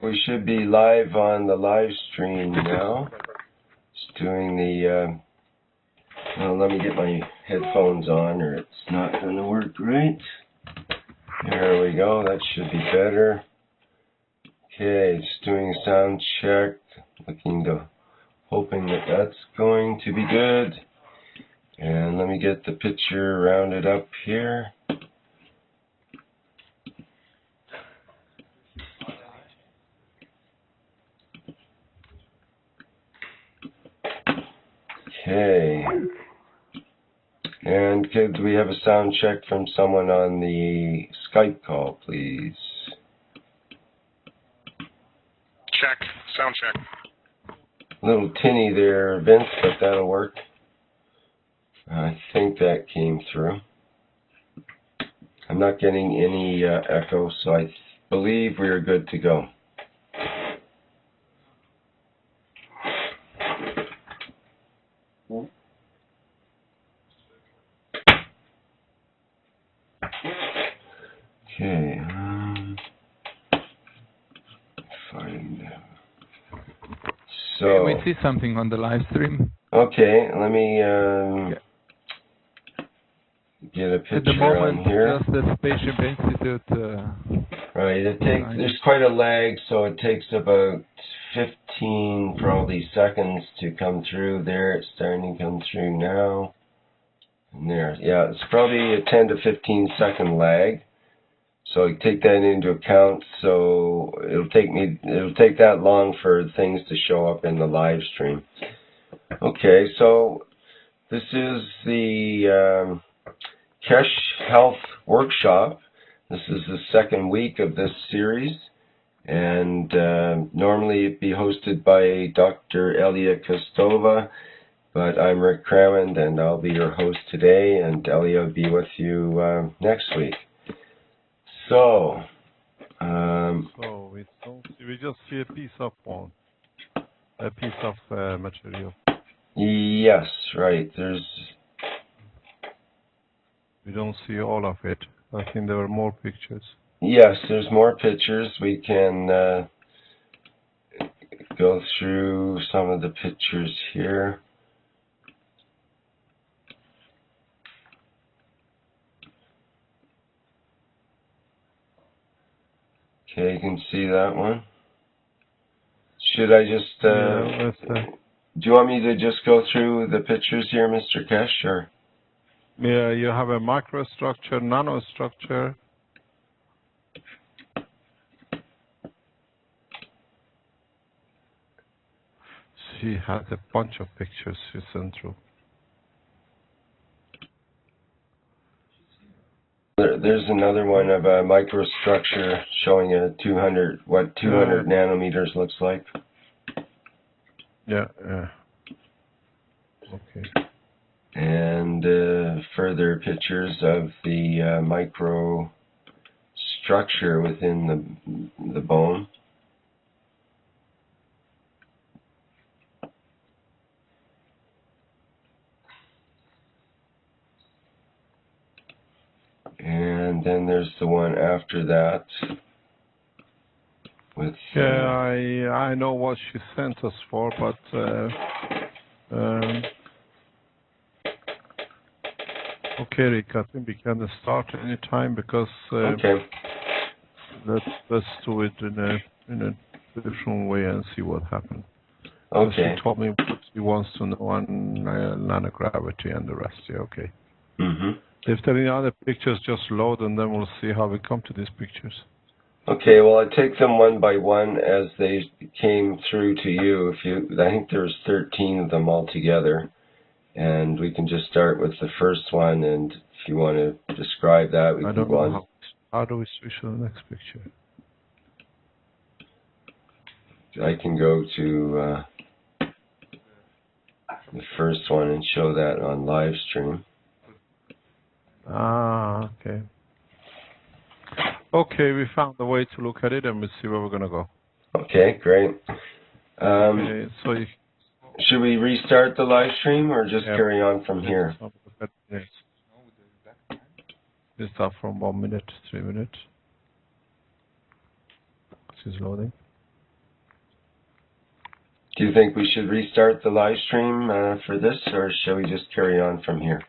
We should be live on the live stream now. Just doing the, well, let me get my headphones on or it's not going to work right. There we go, that should be better. Okay, just doing a sound check, hoping that that's going to be good. And let me get the picture rounded up here. Okay. And could we have a sound check from someone on the Skype call, please? Check. Sound check. A little tinny there, Vince, but that'll work. I think that came through. I'm not getting any echo, so I believe we are good to go. Okay, so we see something on the live stream. Okay, let me get a picture at the moment, on here. Just the Spaceship Institute. Right, there's quite a lag, so it takes about 15 probably seconds to come through. There, it's starting to come through now. And there, yeah, it's probably a 10 to 15 second lag. So I take that into account. So it'll take that long for things to show up in the live stream. Okay, so this is the Kesh Health Workshop. This is the second week of this series, and normally it'd be hosted by Dr. Elia Kostova, but I'm Rick Crammond, and I'll be your host today, and Elia will be with you next week. So, we just see a piece of bone, a piece of material. Yes, right. We don't see all of it. I think there are more pictures. Yes, there's more pictures. We can go through some of the pictures here. Okay, you can see that one. Should I just, do you want me to just go through the pictures here, Mr. Kesh, or? Yeah, you have a microstructure, nanostructure. She has a bunch of pictures she sent through. There's another one of a microstructure showing a 200 nanometers looks like. Yeah, yeah. Okay. And further pictures of the microstructure within the bone. And then there's the one after that. With yeah, I know what she sent us for, but okay, Rick, I think we can start any time because okay. Let's do it in a different way and see what happens. Okay. She told me what she wants to know on nanogravity and the rest. Yeah, okay. Mm-hmm. If there are any other pictures, just load and then we'll see how we come to these pictures. Okay, well, I take them one by one as they came through to you. I think there's 13 of them altogether, and we can just start with the first one. And if you want to describe that, we can go on. How do we switch to the next picture? I can go to the first one and show that on live stream. Ah, okay. Okay, we found a way to look at it, and we'll see where we're going to go. Okay, great. Okay, so should we restart the live stream or just carry on from here? We start from 1 minute, 3 minutes. She's loading. Do you think we should restart the live stream for this, or shall we just carry on from here?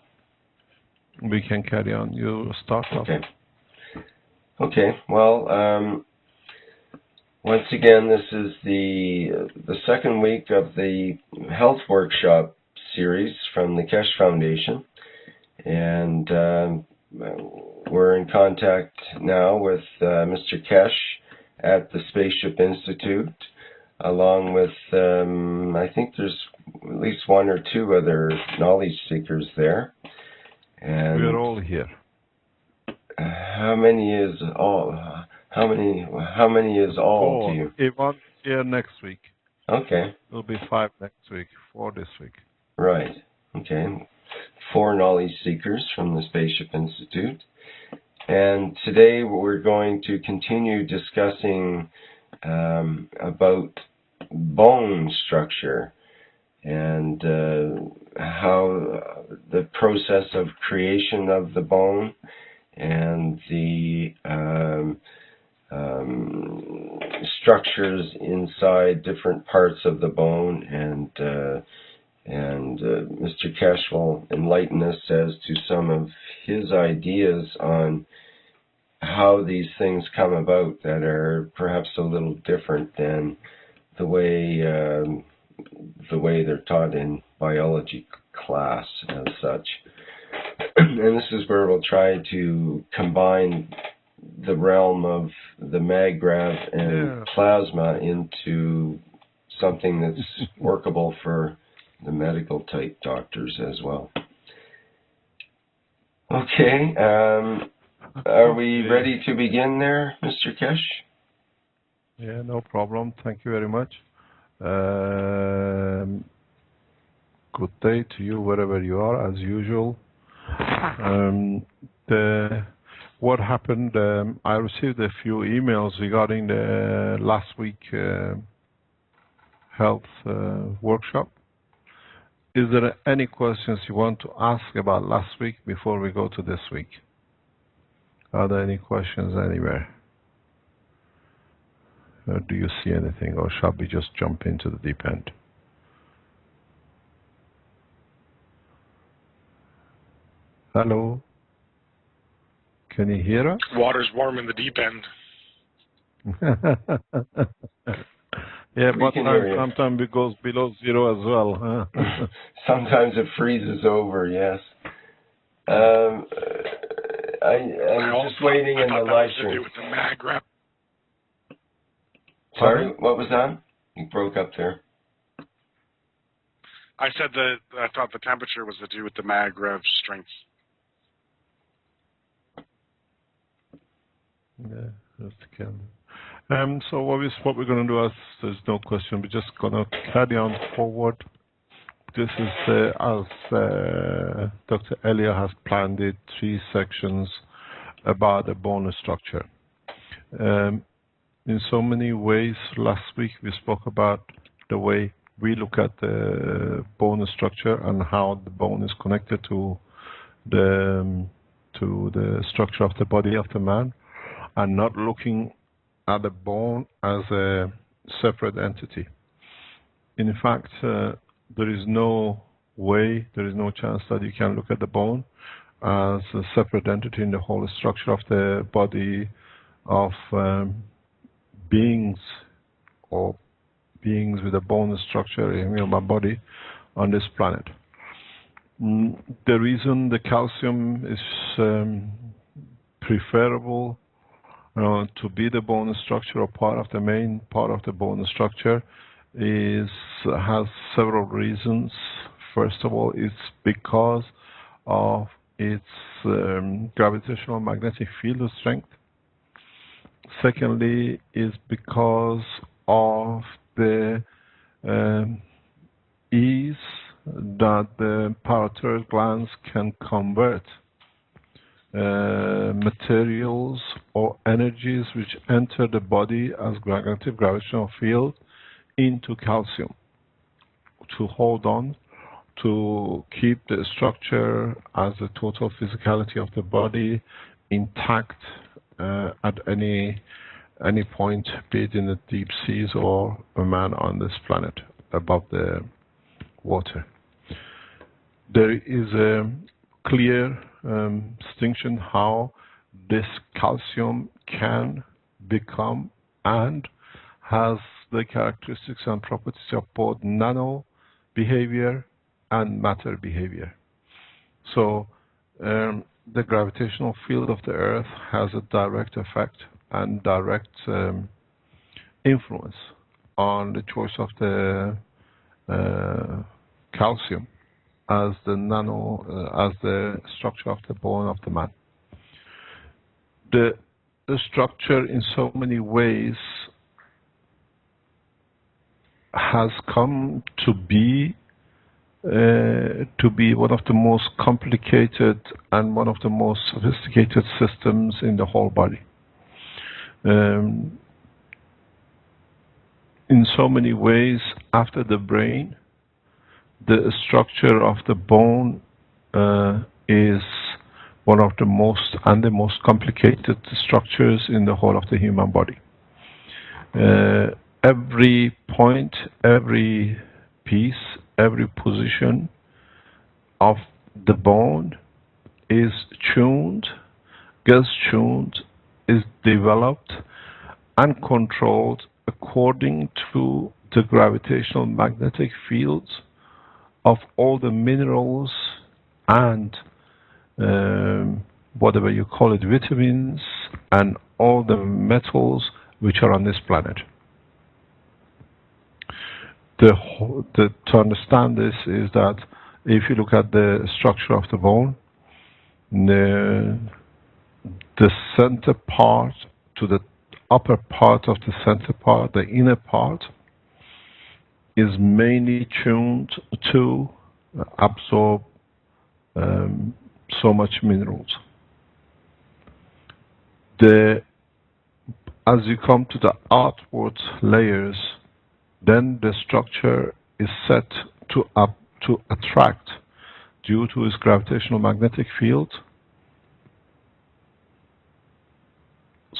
We can carry on. You start off. Okay. Okay. Well, once again, this is the second week of the health workshop series from the Kesh Foundation, and we're in contact now with Mr. Kesh at the Spaceship Institute, along with I think there's at least one or two other knowledge seekers there. And we're all here. how many is all? How many is all to you? Ivan here next week. Okay. It'll be 5 next week, 4 this week. Right. Okay. 4 knowledge seekers from the Spaceship Institute. And today we're going to continue discussing about bone structure and how the process of creation of the bone and the structures inside different parts of the bone, and Mr. Kesh will enlighten us as to some of his ideas on how these things come about that are perhaps a little different than the way they're taught in biology class as such. And this is where we'll try to combine the realm of the maggrav and plasma into something that's workable for the medical type doctors as well. Okay, are we ready to begin there, Mr. Kesh? Yeah, no problem. Thank you very much. Good day to you wherever you are, as usual. What happened, I received a few emails regarding the last week health workshop. Is there any questions you want to ask about last week before we go to this week? Are there any questions anywhere? Or do you see anything, or shall we just jump into the deep end? Hello? Can you hear us? Water's warm in the deep end. Yeah, but sometimes it goes below 0 as well. Huh? Sometimes it freezes over, yes. I'm just waiting in the live stream. Sorry, what was that? You broke up there. I said that I thought the temperature was to do with the magrev strength. Yeah, that's the camera. So what we're going to do, as there's no question, we're just going to carry on forward. This is, as Dr. Elia has planned it, 3 sections about the bone structure. In so many ways, last week we spoke about the way we look at the bone structure and how the bone is connected to the structure of the body of the man, and not looking at the bone as a separate entity. In fact, there is no way, there is no chance that you can look at the bone as a separate entity in the whole structure of the body of beings, or beings with a bone structure in human body on this planet. The reason the calcium is preferable to be the bone structure, or part of the main part of the bone structure, has several reasons. First of all, it's because of its gravitational magnetic field strength. Secondly, is because of the ease that the parotid glands can convert materials or energies which enter the body as negative gravitational field into calcium, to hold on, to keep the structure as the total physicality of the body intact at any point, be it in the deep seas or a man on this planet. above the water. There is a clear distinction how this calcium can become and has the characteristics and properties of both nano behavior and matter behavior. So the gravitational field of the Earth has a direct effect and direct influence on the choice of the calcium as the structure of the bone of the man. The structure in so many ways has come to be one of the most complicated and one of the most sophisticated systems in the whole body. In so many ways, after the brain, the structure of the bone is one of the most complicated structures in the whole of the human body. Every point, every piece, every position of the bone is tuned, gets tuned, is developed and controlled according to the gravitational magnetic fields of all the minerals and whatever you call it, vitamins and all the metals which are on this planet. To understand this is that if you look at the structure of the bone, the center part to the upper part of the center part, the inner part, is mainly tuned to absorb so much minerals. As you come to the outward layers, then the structure is set to attract, due to its gravitational magnetic field,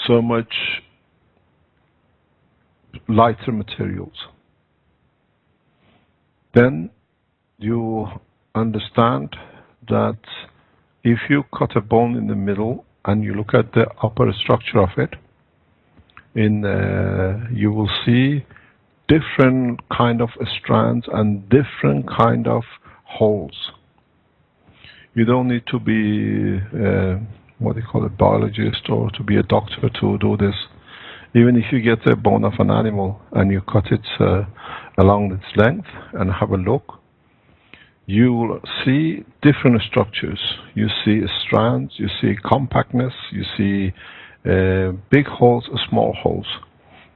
so much lighter materials. Then you understand that if you cut a bone in the middle and you look at the upper structure of it, you will see different kind of strands and different kind of holes. You don't need to be what they call a biologist or to be a doctor to do this. Even if you get a bone of an animal and you cut it along its length and have a look, you will see different structures. You see strands, you see compactness, you see big holes, small holes.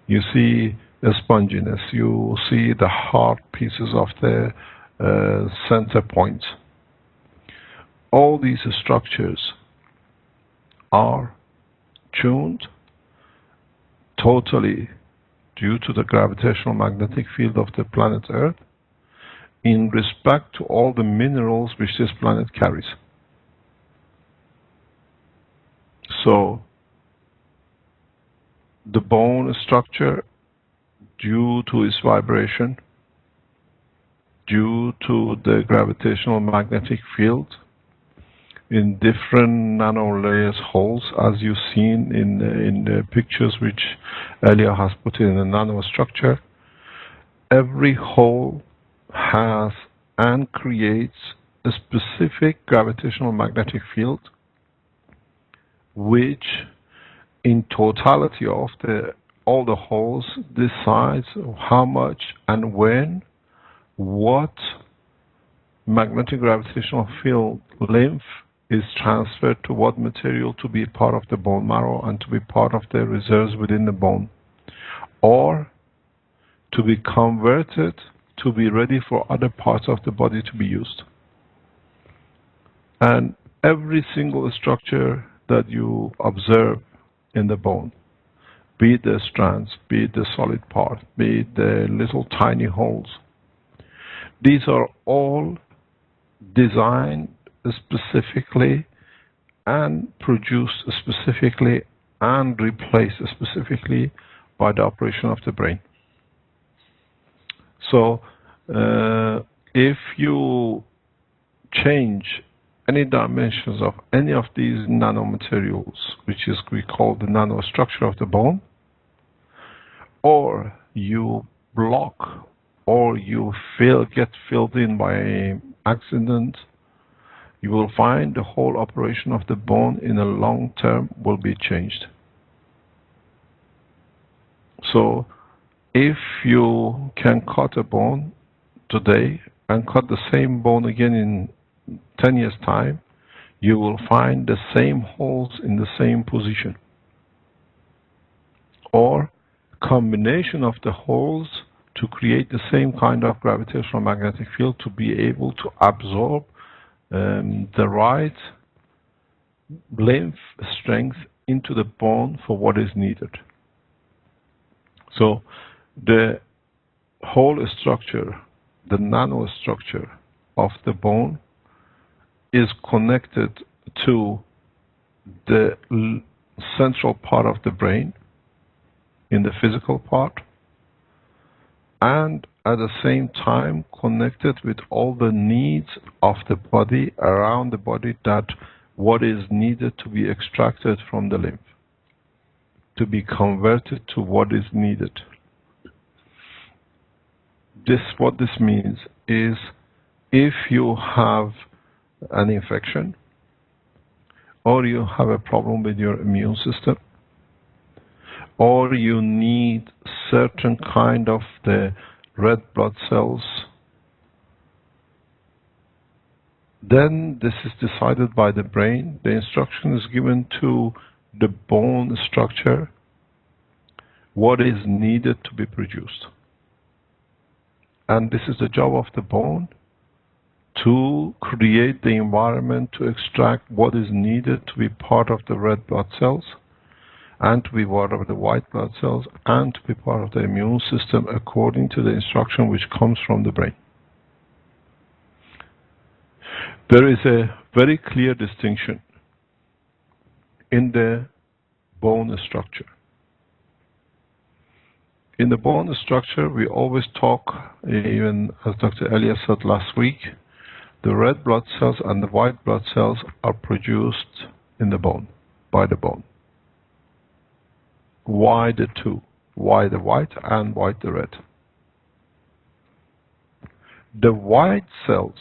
You see sponginess, you see the hard pieces of the center point. All these structures are tuned totally due to the gravitational magnetic field of the planet Earth in respect to all the minerals which this planet carries. So the bone structure, due to its vibration, due to the gravitational magnetic field, in different nano layers holes, as you've seen in the pictures which Elia has put in a nano structure, every hole has and creates a specific gravitational magnetic field, which in totality of all the holes decides how much and when, what magnetic gravitational field length is transferred to what material to be part of the bone marrow and to be part of the reserves within the bone, or to be converted to be ready for other parts of the body to be used. And every single structure that you observe in the bone, be it the strands, be it the solid part, be it the little tiny holes, these are all designed specifically and produced specifically and replaced specifically by the operation of the brain. So if you change any dimensions of any of these nanomaterials, which is we call the nanostructure of the bone, or you block or you get filled in by accident, you will find the whole operation of the bone in the long term will be changed. So if you can cut a bone today and cut the same bone again in 10 years time, you will find the same holes in the same position, or combination of the holes to create the same kind of gravitational magnetic field to be able to absorb the right lymph strength into the bone for what is needed. So the whole structure, the nanostructure of the bone, is connected to the central part of the brain in the physical part, and at the same time connected with all the needs of the body, around the body, that what is needed to be extracted from the lymph, to be converted to what is needed. What this means is, if you have an infection, or you have a problem with your immune system, or you need certain kind of the red blood cells, then this is decided by the brain. The instruction is given to the bone structure what is needed to be produced. And this is the job of the bone, to create the environment to extract what is needed to be part of the red blood cells, and to be part of the white blood cells, and to be part of the immune system according to the instruction which comes from the brain. There is a very clear distinction in the bone structure. In the bone structure, we always talk, even as Dr. Elias said last week, the red blood cells and the white blood cells are produced in the bone, by the bone. Why the two? Why the white and why the red? The white cells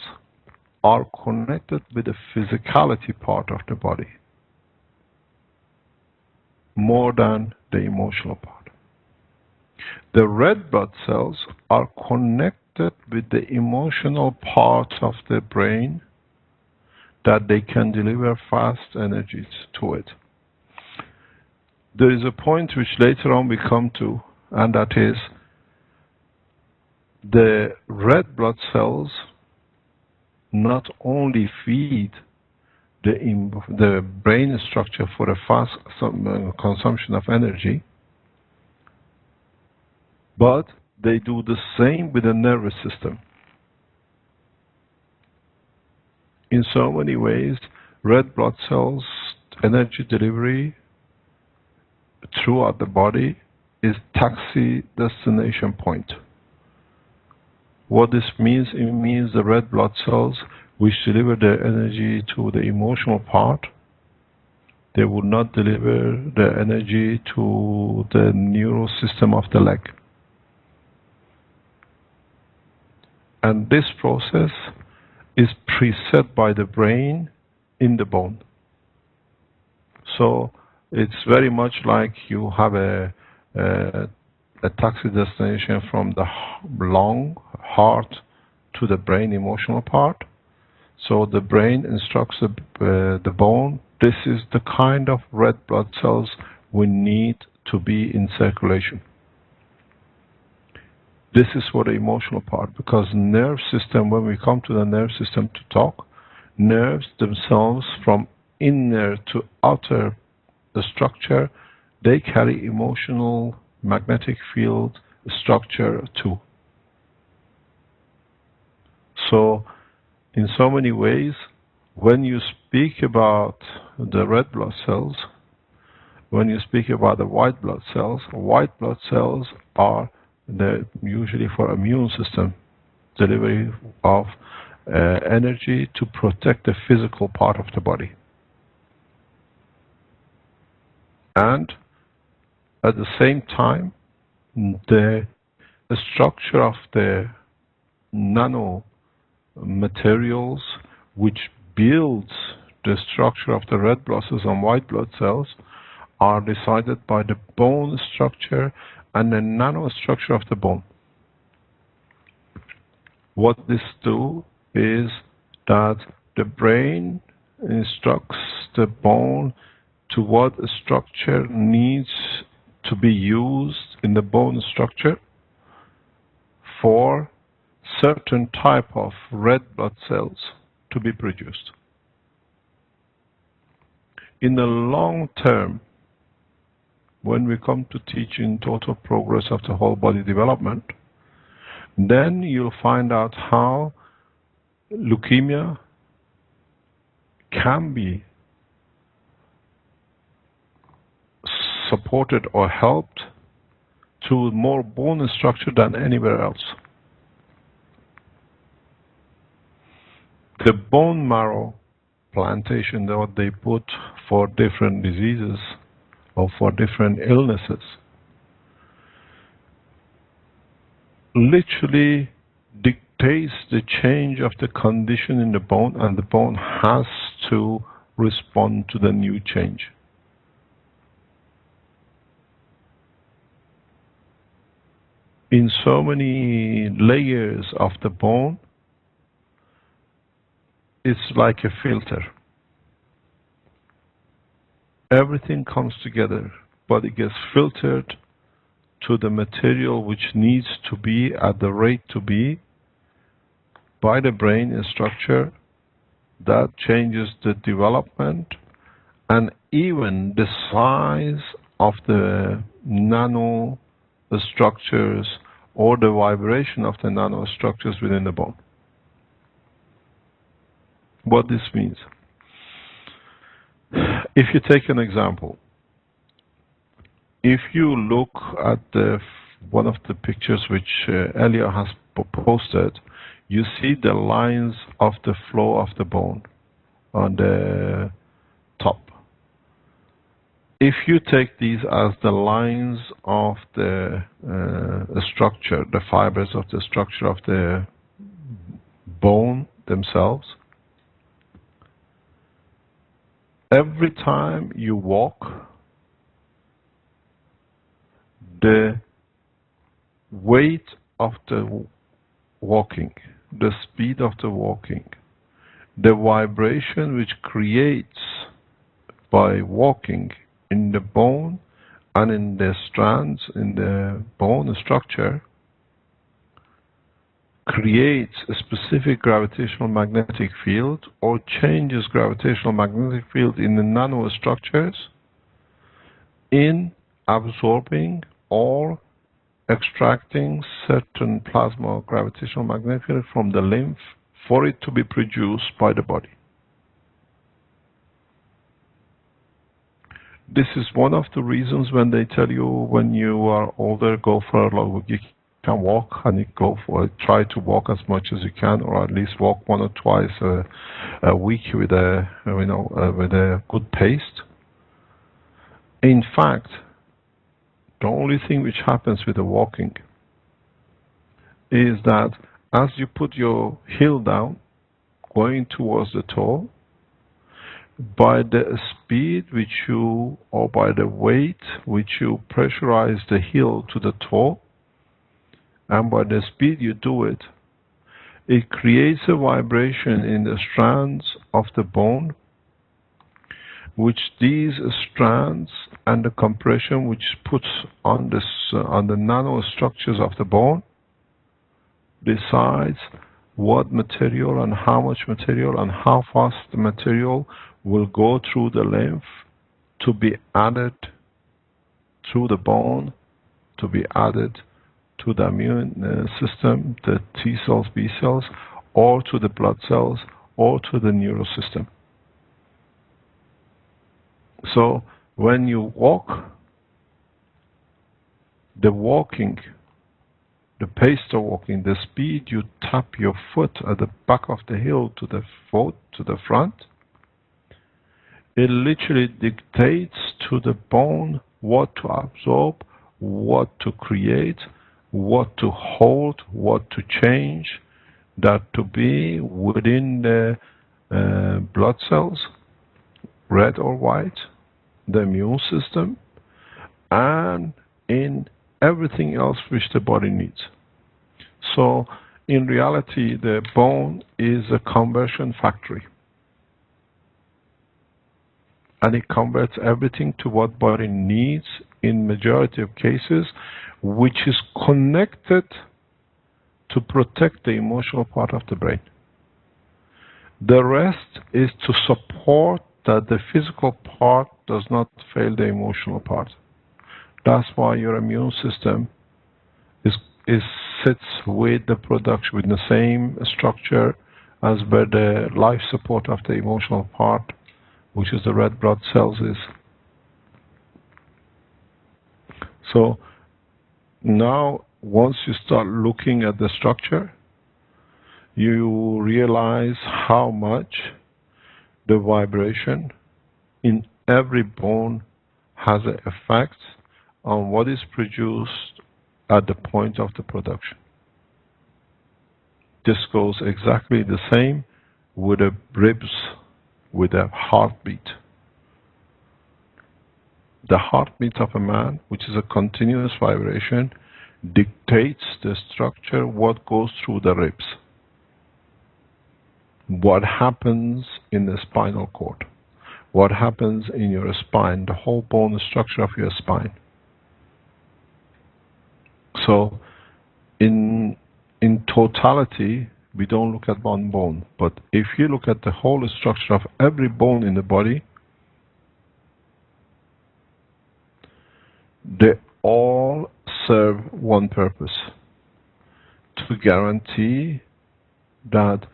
are connected with the physicality part of the body more than the emotional part. The red blood cells are connected with the emotional part of the brain, that they can deliver fast energies to it. There is a point which later on we come to, and that is the red blood cells not only feed the brain structure for a fast consumption of energy, but they do the same with the nervous system. In so many ways, red blood cells' energy delivery throughout the body is taxi destination point. What this means, it means the red blood cells which deliver their energy to the emotional part, they would not deliver the energy to the neural system of the leg. And this process is preset by the brain in the bone. So it's very much like you have a taxi destination from the lung, heart, to the brain emotional part. So the brain instructs the bone, this is the kind of red blood cells we need to be in circulation. This is for the emotional part, because nerve system, when we come to the nerve system to talk, nerves themselves from inner to outer the structure, they carry emotional magnetic field structure too. So in so many ways, when you speak about the red blood cells, when you speak about the white blood cells are usually for immune system. delivery of energy to protect the physical part of the body. And at the same time, the structure of the nano materials which builds the structure of the red blood cells and white blood cells are decided by the bone structure and the nanostructure of the bone. What this do is that the brain instructs the bone to what structure needs to be used in the bone structure for certain type of red blood cells to be produced. In the long term, when we come to teaching total progress of the whole body development, then you'll find out how leukemia can be supported or helped through more bone structure than anywhere else. The bone marrow plantation that they put for different diseases or for different illnesses literally dictates the change of the condition in the bone, and the bone has to respond to the new change. In so many layers of the bone, it's like a filter. Everything comes together, but it gets filtered to the material which needs to be at the rate to be by the brain structure. That changes the development and even the size of the nano structures or the vibration of the nanostructures within the bone. What this means? If you take an example, if you look at one of the pictures which Elia has posted, you see the lines of the flow of the bone on the top. If you take these as the lines of the structure, the fibers of the structure of the bone themselves, every time you walk, the weight of the walking, the speed of the walking, the vibration which creates by walking in the bone and in the strands in the bone structure creates a specific gravitational magnetic field or changes gravitational magnetic field in the nanostructures in absorbing or extracting certain plasma gravitational magnetic field from the lymph for it to be produced by the body. This is one of the reasons when they tell you when you are older, go for you can walk and you try to walk as much as you can, or at least walk 1 or twice a week with a good pace. In fact, the only thing which happens with the walking is that as you put your heel down, going towards the toe, by the speed which you, or by the weight which you pressurize the heel to the toe, and by the speed you do it, it creates a vibration in the strands of the bone, which these strands and the compression which puts on the nanostructures of the bone decides what material and how much material and how fast the material will go through the lymph to be added through the bone, to be added to the immune system, the T cells, B cells, or to the blood cells, or to the neural system. So when you walk, the walking the pace of walking, the speed you tap your foot at the back of the heel to the foot, to the front, it literally dictates to the bone what to absorb, what to create, what to hold, what to change, that to be within the blood cells, red or white, the immune system, and in everything else which the body needs. So in reality, the bone is a conversion factory. And it converts everything to what body needs in majority of cases, which is connected to protect the emotional part of the brain. The rest is to support that the physical part does not fail the emotional part. That's why your immune system sits with the production, with the same structure as where the life support of the emotional part, which is the red blood cells, is. So now, once you start looking at the structure, you realize how much the vibration in every bone has an effect on what is produced at the point of the production. This goes exactly the same with the ribs, with a heartbeat. The heartbeat of a man, which is a continuous vibration, dictates the structure, what goes through the ribs, what happens in the spinal cord, what happens in your spine, the whole bone structure of your spine. So in totality, we don't look at one bone, but if you look at the whole structure of every bone in the body, they all serve one purpose: to guarantee that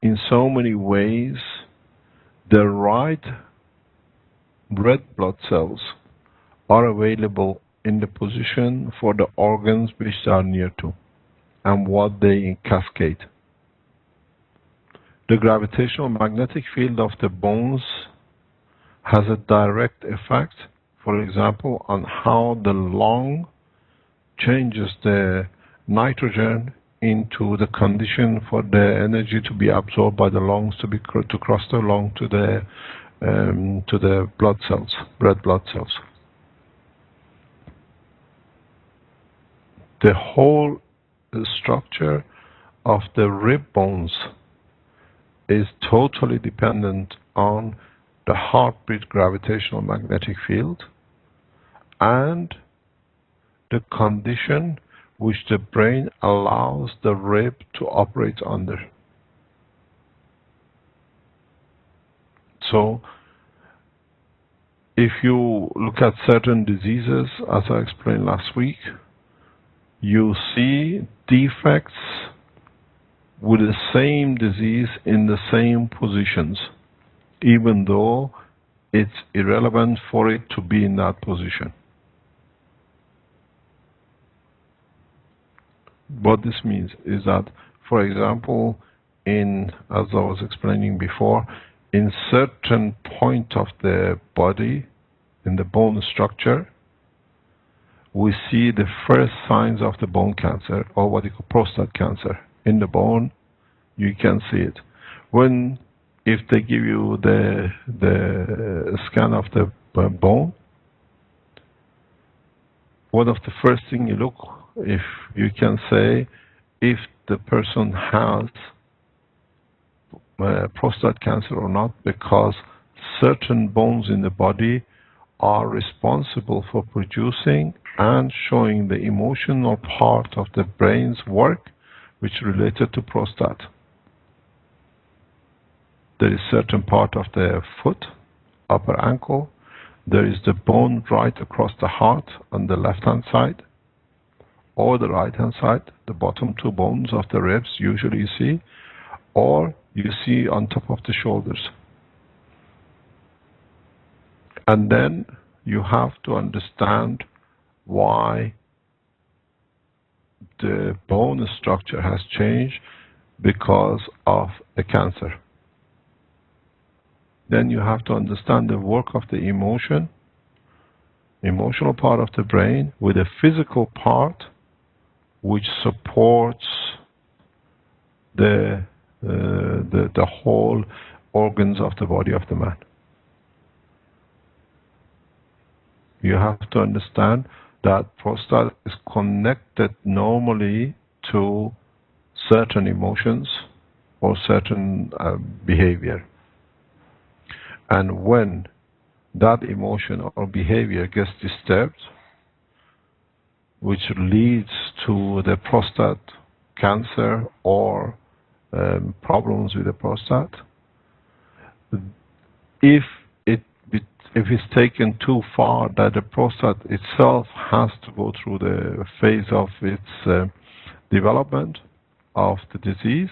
in so many ways the right red blood cells are available in the position for the organs which they are near to and what they cascade. The gravitational magnetic field of the bones has a direct effect, for example, on how the lung changes the nitrogen into the condition for the energy to be absorbed by the lungs to cross the lung to the blood cells, red blood cells. The whole structure of the rib bones is totally dependent on the heartbeat gravitational magnetic field and the condition which the brain allows the rib to operate under. So if you look at certain diseases, as I explained last week, you see defects with the same disease in the same positions, even though it's irrelevant for it to be in that position. What this means is that, for example, as I was explaining before, in certain point of the body, in the bone structure, we see the first signs of the bone cancer, or what you call prostate cancer. In the bone, you can see it. If they give you the scan of the bone, one of the first thing you look, if you can say, if the person has prostate cancer or not, because certain bones in the body are responsible for producing and showing the emotional part of the brain's work which is related to prostate. There is certain part of the foot, upper ankle. There is the bone right across the heart on the left-hand side, or the right-hand side, the bottom two bones of the ribs usually you see, or you see on top of the shoulders. And then you have to understand why the bone structure has changed because of a cancer. Then you have to understand the work of the emotional part of the brain with a physical part which supports the whole organs of the body of the man. You have to understand that prostate is connected normally to certain emotions or certain behavior. And when that emotion or behavior gets disturbed, which leads to the prostate cancer or problems with the prostate, if it's taken too far that the prostate itself has to go through the phase of its development of the disease,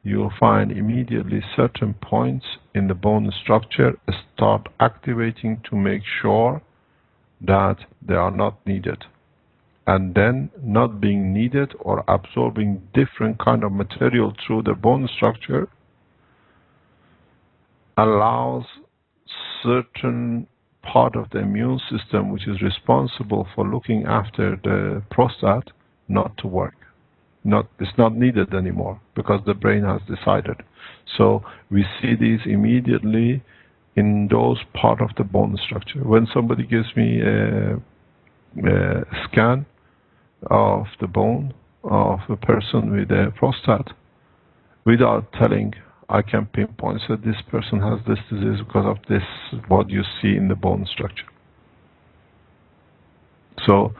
you'll find immediately certain points in the bone structure start activating to make sure that they are not needed. And then not being needed or absorbing different kind of material through the bone structure allows certain part of the immune system which is responsible for looking after the prostate not to work. It's not needed anymore because the brain has decided. So we see these immediately in those part of the bone structure. When somebody gives me a scan of the bone of a person with a prostate, without telling, I can pinpoint that this person has this disease because of this, what you see in the bone structure. So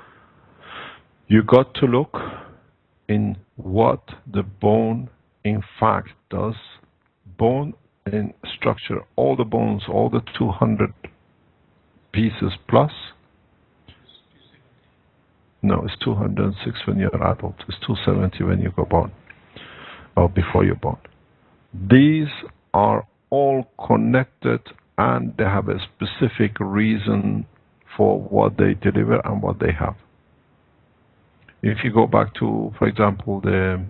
you got to look in what the bone in fact does. Bone in structure, all the bones, all the 200 pieces plus. No, it's 206 when you're adult. It's 270 when you go born, or before you're born. These are all connected and they have a specific reason for what they deliver and what they have. If you go back to, for example, the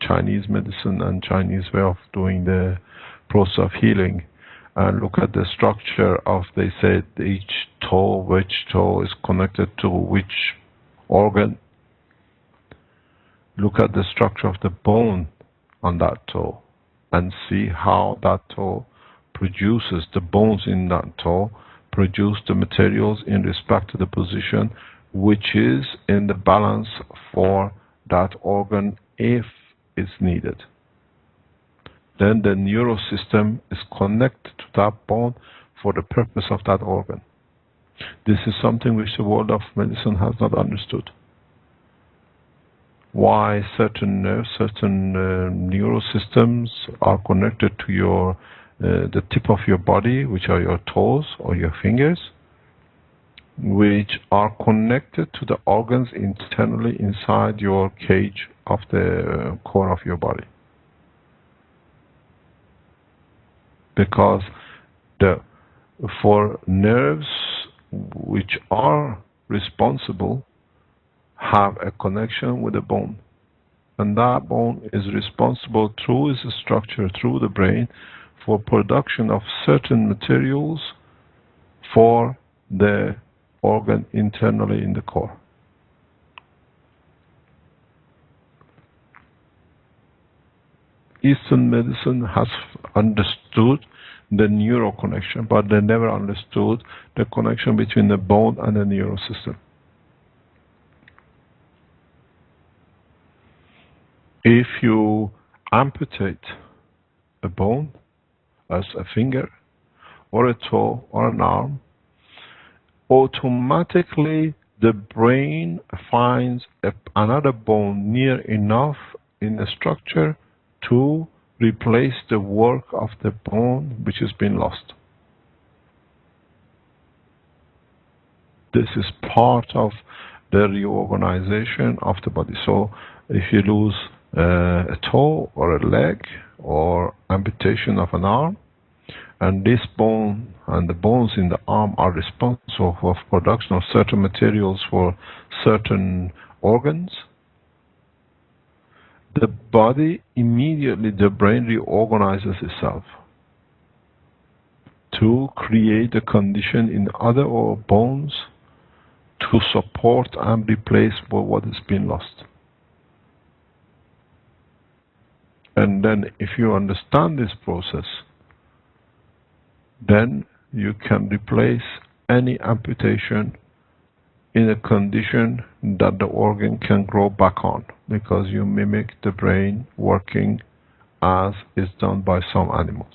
Chinese medicine and Chinese way of doing the process of healing, and look at the structure of, they said, each toe, which toe is connected to which organ. Look at the structure of the bone on that toe and see how that toe produces, the bones in that toe produce the materials in respect to the position which is in the balance for that organ if it's needed. Then the neural system is connected to that bone for the purpose of that organ. This is something which the world of medicine has not understood. Why certain nerves, certain neural systems are connected to your the tip of your body, which are your toes or your fingers, which are connected to the organs internally inside your cage of the core of your body. Because for nerves which are responsible have a connection with the bone, and that bone is responsible through its structure, through the brain, for production of certain materials for the organ internally in the core. Eastern medicine has understood the neural connection, but they never understood the connection between the bone and the neural system. If you amputate a bone, as a finger, or a toe, or an arm, automatically the brain finds another bone near enough in the structure to replace the work of the bone which has been lost. This is part of the reorganization of the body. So if you lose a toe or a leg or amputation of an arm, and this bone and the bones in the arm are responsible for production of certain materials for certain organs, the body immediately, the brain reorganizes itself to create a condition in other bones to support and replace what has been lost. And then if you understand this process, then you can replace any amputation in a condition that the organ can grow back on, because you mimic the brain working as is done by some animals.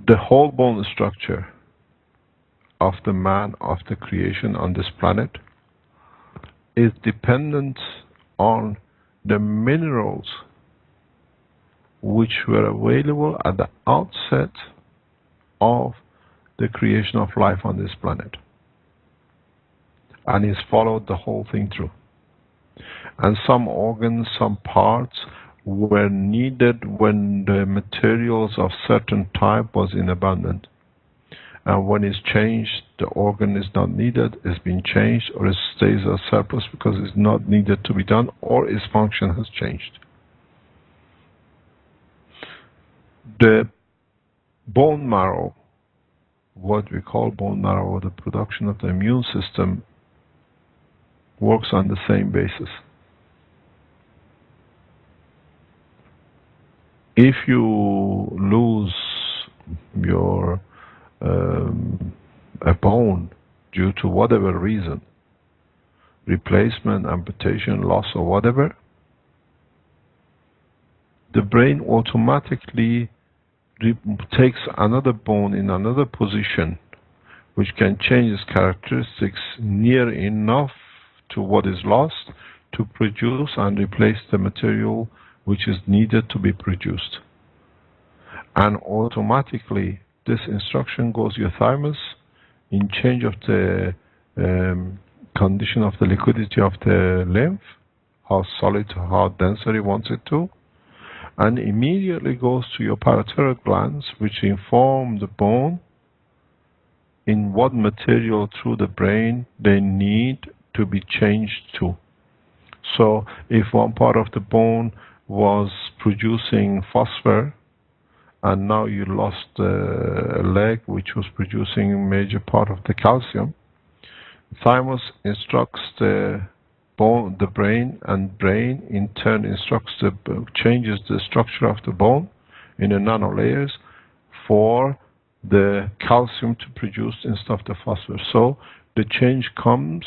The whole bone structure of the man, of the creation on this planet, is dependent on the minerals which were available at the outset of the creation of life on this planet, and it's followed the whole thing through. And some organs, some parts were needed when the materials of certain type was in abundance, and when it's changed, the organ is not needed, it's been changed, or it stays as surplus because it's not needed to be done, or its function has changed. The bone marrow, what we call bone marrow, or the production of the immune system, works on the same basis. If you lose your a bone due to whatever reason, replacement, amputation, loss, or whatever, the brain automatically takes another bone in another position which can change its characteristics near enough to what is lost to produce and replace the material which is needed to be produced. And automatically this instruction goes to your thymus in change of the condition of the liquidity of the lymph, how solid, how dense it wants it to, and immediately goes to your parotid glands, which inform the bone in what material through the brain they need to be changed to. So if one part of the bone was producing phosphor, and now you lost a leg which was producing a major part of the calcium, thymus instructs the bone, the brain, and brain in turn instructs changes the structure of the bone in the nanolayers for the calcium to produce instead of the phosphor. So the change comes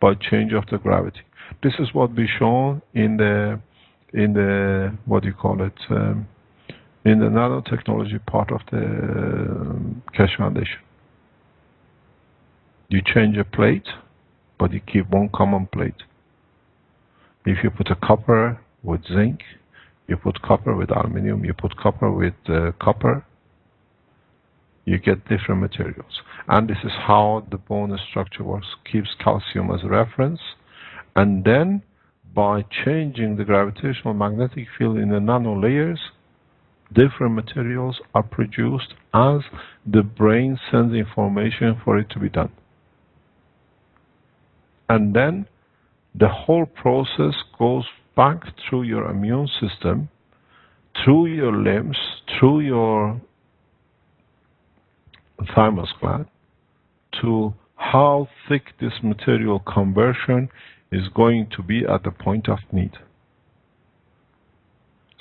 by change of the gravity. This is what we shown in the what do you call it, in the nanotechnology part of the Keshe Foundation. You change a plate, but you keep one common plate. If you put a copper with zinc, you put copper with aluminium, you put copper with copper, you get different materials. And this is how the bone structure works. Keeps calcium as a reference, and then by changing the gravitational magnetic field in the nanolayers, different materials are produced as the brain sends information for it to be done. And then the whole process goes back through your immune system, through your limbs, through your thymus gland, to how thick this material conversion is going to be at the point of need.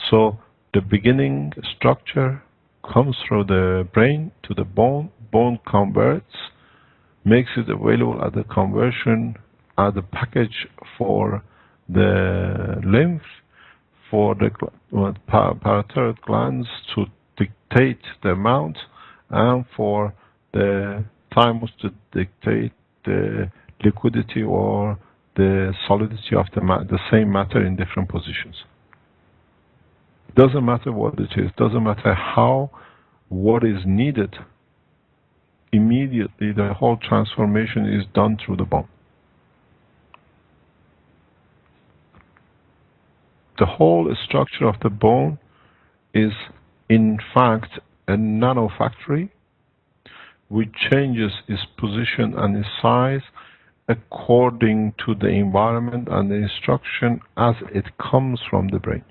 So the beginning structure comes through the brain to the bone, bone converts, makes it available at the conversion as a package for the lymph, for the parotid glands to dictate the amount, and for the thymus to dictate the liquidity or the solidity of the same matter in different positions. Doesn't matter what it is, doesn't matter how, what is needed, immediately the whole transformation is done through the bone. The whole structure of the bone is in fact a nanofactory which changes its position and its size according to the environment and the instruction as it comes from the brain.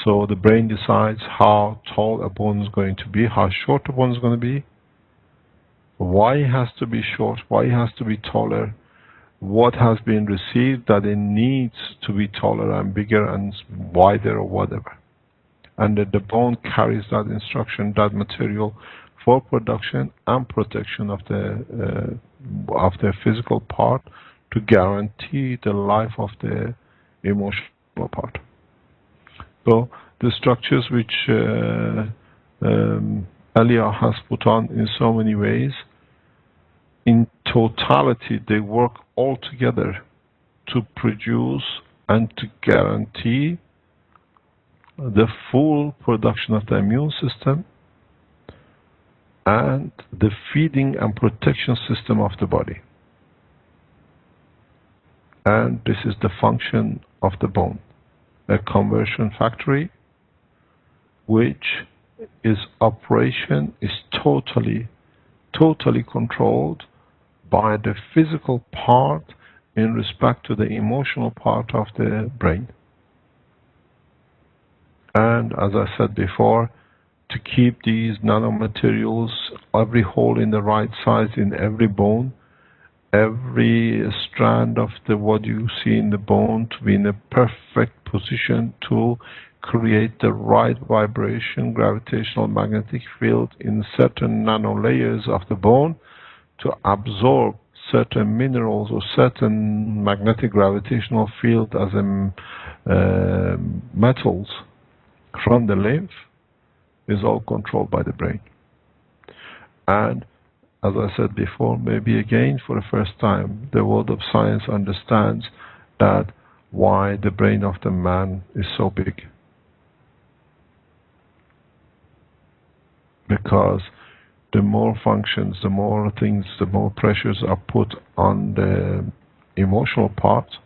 So the brain decides how tall a bone is going to be, how short a bone is going to be, why it has to be short, why it has to be taller, what has been received that it needs to be taller and bigger and wider or whatever. And that the bone carries that instruction, that material, for production and protection of the physical part to guarantee the life of the emotional part. So the structures which Elia has put on in so many ways, in totality they work all together to produce and to guarantee the full production of the immune system and the feeding and protection system of the body. And this is the function of the bone, a conversion factory which its operation is totally controlled by the physical part in respect to the emotional part of the brain. And as I said before, to keep these nanomaterials, every hole in the right size in every bone, every strand of what you see in the bone to be in a perfect position to create the right vibration, gravitational magnetic field in certain nano layers of the bone to absorb certain minerals or certain magnetic gravitational field as metals from the lymph, is all controlled by the brain. And as I said before, maybe again for the first time, the world of science understands that why the brain of the man is so big. Because the more functions, the more things, the more pressures are put on the emotional part,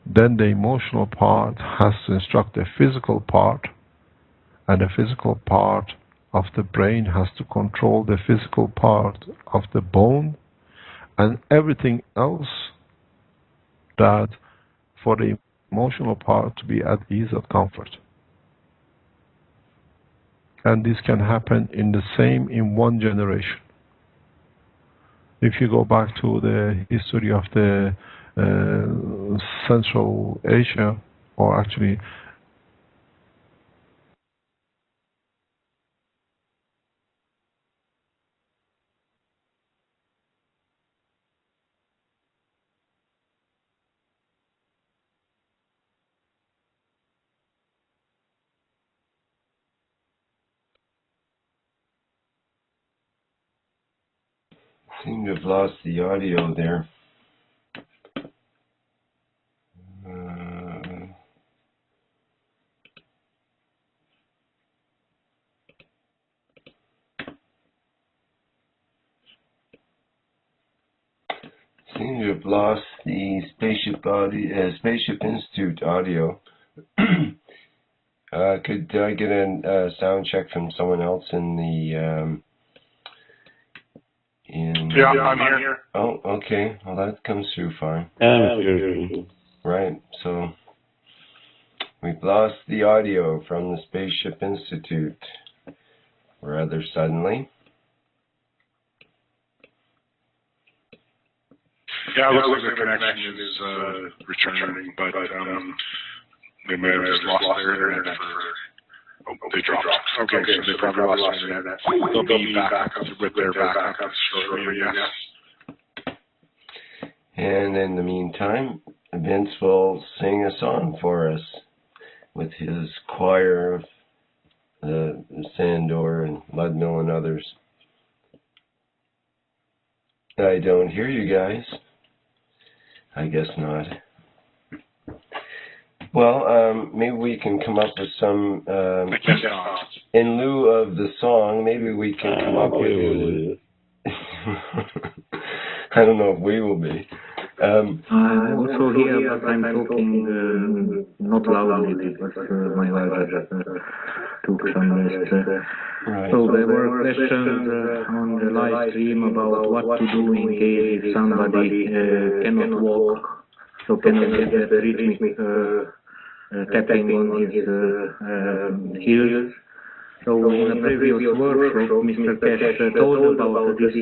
then the emotional part has to instruct the physical part, and the physical part of the brain has to control the physical part of the bone and everything else that for the emotional part to be at ease and comfort. And this can happen in one generation. If you go back to the history of the Central Asia, or actually Seem to have lost the audio there. Seem to have lost the Spaceship Institute audio. Could I get a sound check from someone else in the Yeah, I'm here. Oh, okay. Well, that comes through fine. Right. So we've lost the audio from the Spaceship Institute rather suddenly. Yeah, it looks like the connection is returning, but they may have just lost their internet for... Oh, they dropped. Okay, so they probably lost their internet. They'll be back with their backup shortly, yes. And in the meantime, Vince will sing a song for us with his choir of Sandor and Ludmill and others. I don't hear you guys. I guess not. Well, maybe we can come up with some, in lieu of the song, maybe we can come up with... I don't know if we will be. I'm also here, but I'm talking not loudly because my wife just took some rest. Right. So there were questions on the live stream about what to do in case if somebody cannot walk, so cannot get that rhythmic tapping on his heels. So in a previous workshop, Mr. Cash told about this.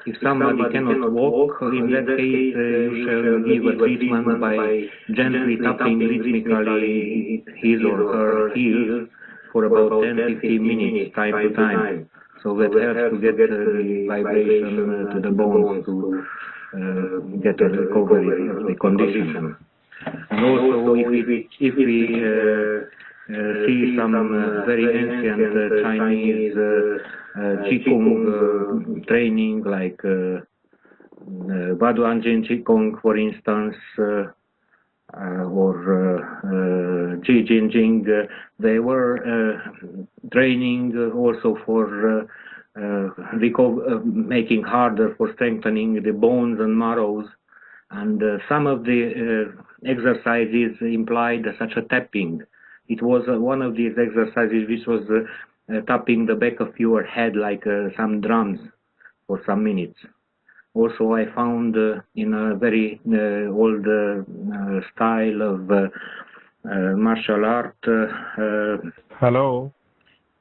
If somebody cannot walk, in that case you shall give a treatment by gently tapping rhythmically his or her heels for about 10-15 minutes, time to time. So that helps to get the vibration to the bones to get a recovery of the condition. And also, if we see some very ancient Chinese Qigong training, like Baduanjin Qigong, for instance, or Qi Jinjing, they were training also for making harder for strengthening the bones and marrows. And some of the exercises implied such a tapping. It was one of these exercises which was tapping the back of your head like some drums for some minutes. Also, I found in a very old style of martial art. Hello.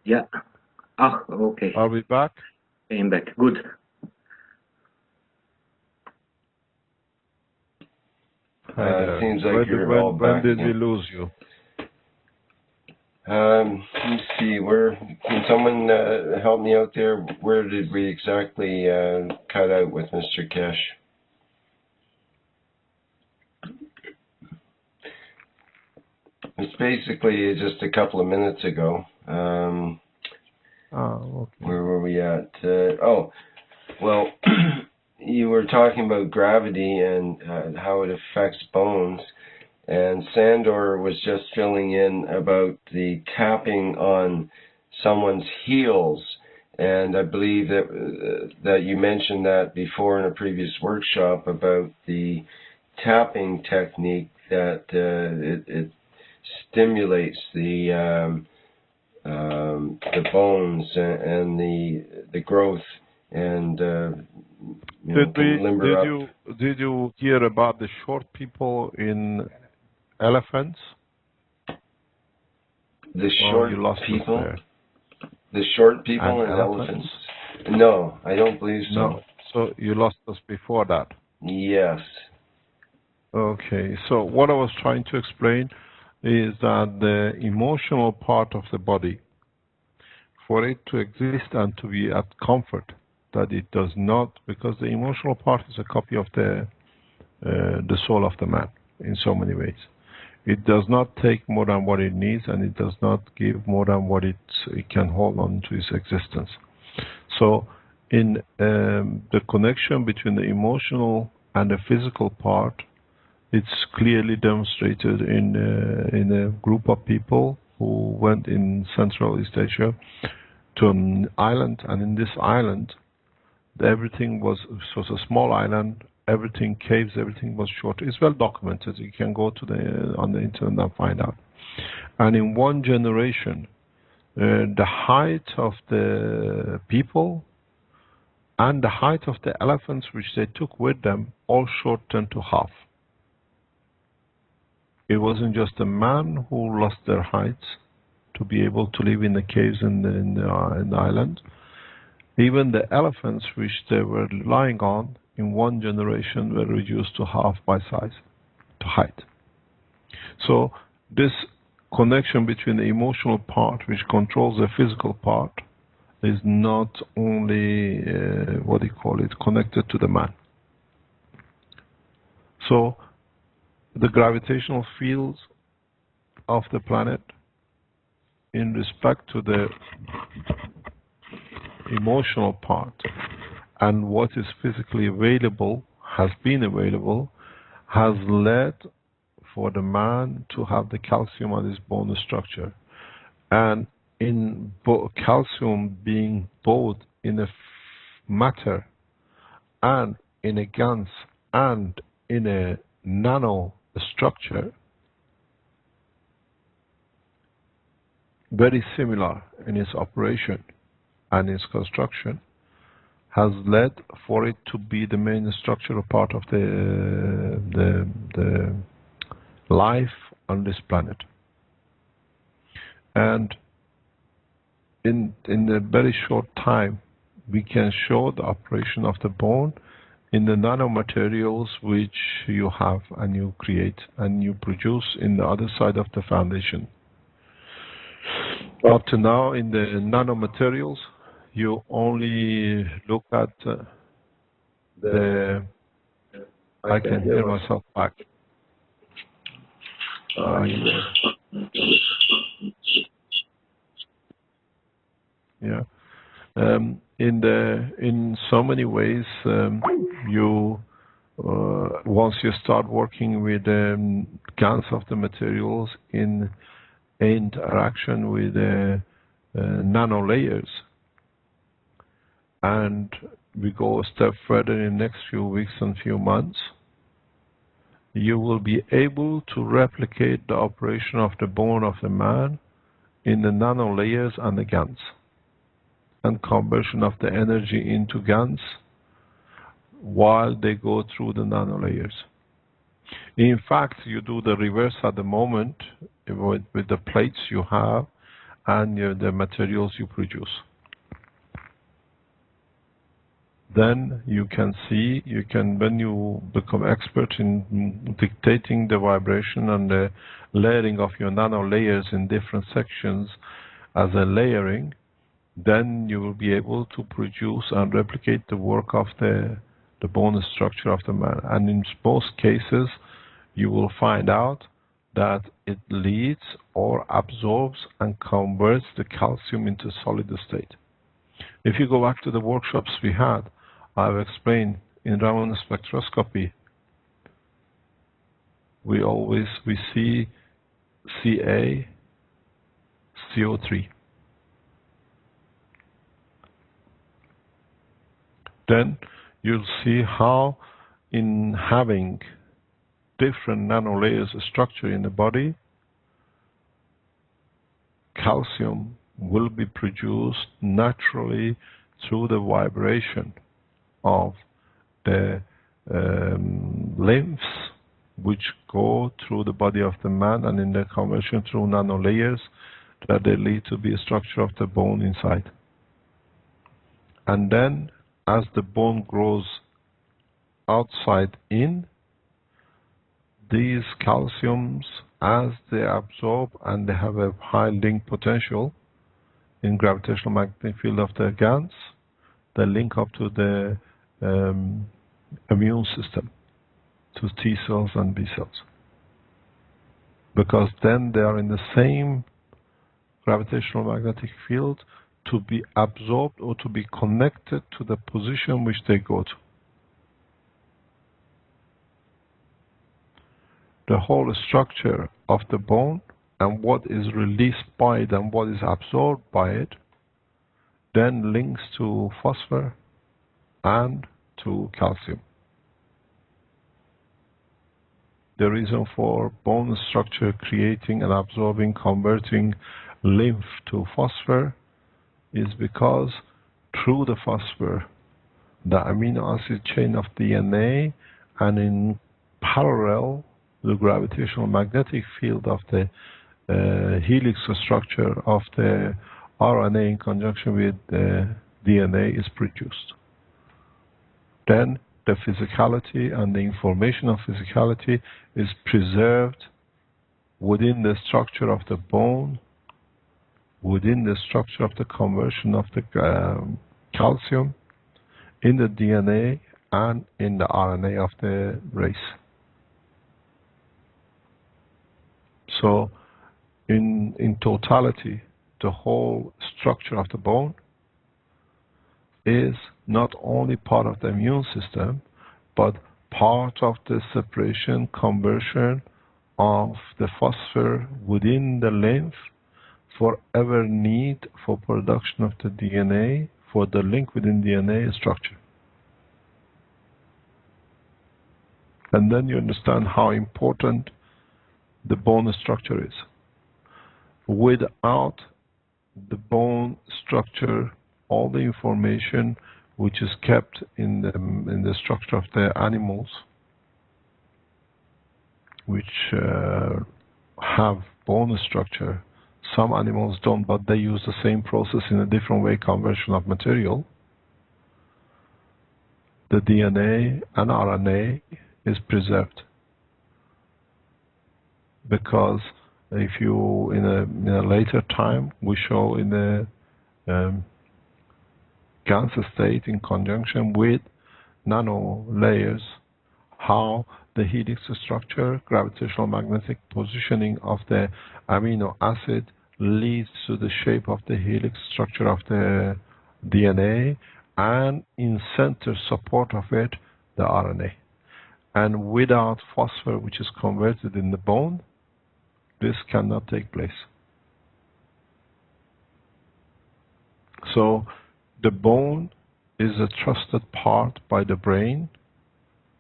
Yeah. Ah, okay. Are we back? Came back. Good. Seems like you're all back. When did we lose you? Let's see. Can someone help me out there? Where did we exactly cut out with Mr. Cash? It's basically just a couple of minutes ago. Okay. Where were we at? Well, you were talking about gravity and how it affects bones. And Sandor was just filling in about the tapping on someone's heels, and I believe that you mentioned that before in a previous workshop about the tapping technique that it stimulates the bones and the growth and Did you hear about the short people in elephants? The short people? The short people and elephants? No, I don't believe so. No. So you lost us before that? Yes. Okay. So what I was trying to explain is that the emotional part of the body, for it to exist and to be at comfort, that it does not, because the emotional part is a copy of the soul of the man in so many ways. It does not take more than what it needs, and it does not give more than what it can hold on to its existence. So in the connection between the emotional and the physical part, it's clearly demonstrated in a group of people who went in Central East Asia to an island, and in this island everything was a small island, everything caves, everything was short. It's well documented. You can go to on the internet and find out. And in one generation, the height of the people and the height of the elephants which they took with them all shortened to half. It wasn't just the man who lost their heights to be able to live in the caves in the island. Even the elephants which they were lying on in one generation were reduced to half by size, to height. So this connection between the emotional part, which controls the physical part, is not only connected to the man. So the gravitational fields of the planet in respect to the emotional part and what is physically available, has been available, has led for the man to have the calcium on his bone structure. And in calcium being both in a matter and in a gans and in a nano structure, very similar in its operation and its construction, has led for it to be the main structural part of the life on this planet. And in a very short time, we can show the operation of the bone in the nanomaterials which you have and you create and you produce in the other side of the foundation. Up to now, in the nanomaterials, you only look at the. I can hear myself back. Yeah. In so many ways, you once you start working with GANs of the materials in interaction with nano layers, and we go a step further in the next few weeks and few months, you will be able to replicate the operation of the bone of the man in the nano layers and the GANs, and conversion of the energy into GANs while they go through the nano layers. In fact, you do the reverse at the moment with the plates you have and the materials you produce. Then you can see, when you become expert in dictating the vibration and the layering of your nano layers in different sections as a layering, then you will be able to produce and replicate the work of the bone structure of the man. And in both cases, you will find out that it leads or absorbs and converts the calcium into solid state. If you go back to the workshops we had, I've explained in Raman spectroscopy, we see Ca, CO3. Then you'll see how in having different nano layers of structure in the body, calcium will be produced naturally through the vibration of the lymphs which go through the body of the man, and in the conversion through nano layers that they lead to be a structure of the bone inside. And then as the bone grows outside in, these calciums, as they absorb and they have a high link potential in gravitational magnetic field of the GANs, they link up to the immune system, to T cells and B cells. Because then they are in the same gravitational magnetic field to be absorbed or to be connected to the position which they go to. The whole structure of the bone and what is released by it and what is absorbed by it then links to phosphor and to calcium. The reason for bone structure creating and absorbing, converting lymph to phosphor is because through the phosphor, the amino acid chain of DNA, and in parallel, the gravitational magnetic field of the helix structure of the RNA in conjunction with the DNA is produced. Then the physicality and the information of physicality is preserved within the structure of the bone, within the structure of the conversion of the calcium in the DNA and in the RNA of the race. So in totality, the whole structure of the bone is not only part of the immune system, but part of the separation, conversion of the phosphor within the lymph for ever need for production of the DNA, for the link within DNA structure. And then you understand how important the bone structure is. Without the bone structure, all the information which is kept in the structure of the animals, which have bone structure. Some animals don't, but they use the same process in a different way, conversion of material. The DNA and RNA is preserved, because if you in a later time we show in the GANS state in conjunction with nano layers how the helix structure, gravitational magnetic positioning of the amino acid leads to the shape of the helix structure of the DNA, and in center support of it the RNA. And without phosphor, which is converted in the bone, this cannot take place. So the bone is a trusted part by the brain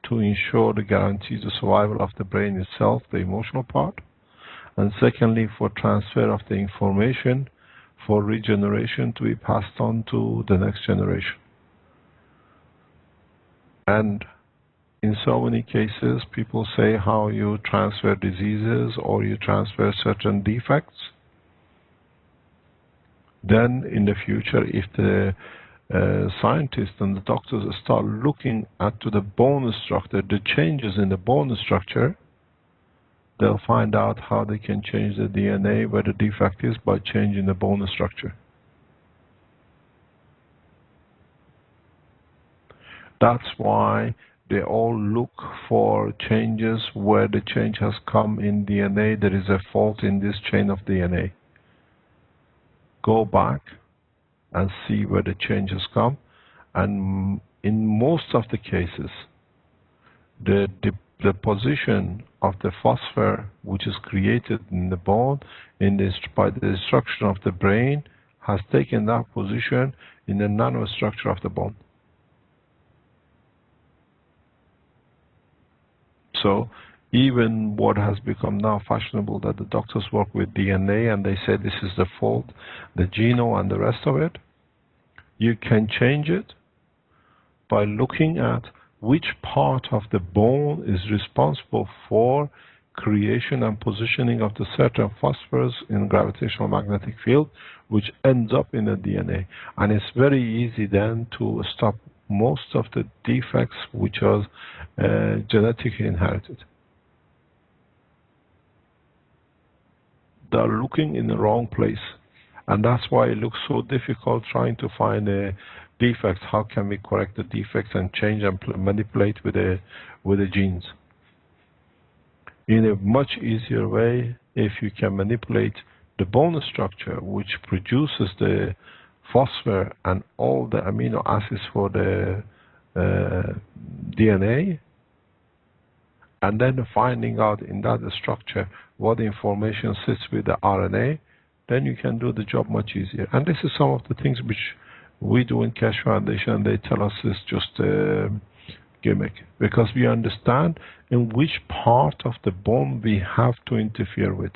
to ensure the guarantees the survival of the brain itself, the emotional part, and secondly for transfer of the information for regeneration to be passed on to the next generation. And in so many cases, people say how you transfer diseases or you transfer certain defects. Then in the future, if the scientists and the doctors start looking at the bone structure, the changes in the bone structure, they'll find out how they can change the DNA where the defect is by changing the bone structure. That's why they all look for changes where the change has come in DNA. There is a fault in this chain of DNA. Go back and see where the change has come. And in most of the cases, the position of the phosphor, which is created in the bone by the destruction of the brain, has taken that position in the nanostructure of the bone. So even what has become now fashionable, that the doctors work with DNA and they say this is the fault, the genome and the rest of it, you can change it by looking at which part of the bone is responsible for creation and positioning of the certain phosphorus in gravitational magnetic field, which ends up in the DNA. And it's very easy then to stop most of the defects which are genetically inherited. They're looking in the wrong place, and that's why it looks so difficult trying to find defects. How can we correct the defects and change and manipulate with the genes? In a much easier way, if you can manipulate the bone structure, which produces the phosphor and all the amino acids for the DNA, and then finding out in that structure what information sits with the RNA, then you can do the job much easier. And this is some of the things which we do in Keshe Foundation, and they tell us it's just a gimmick, because we understand in which part of the bone we have to interfere with.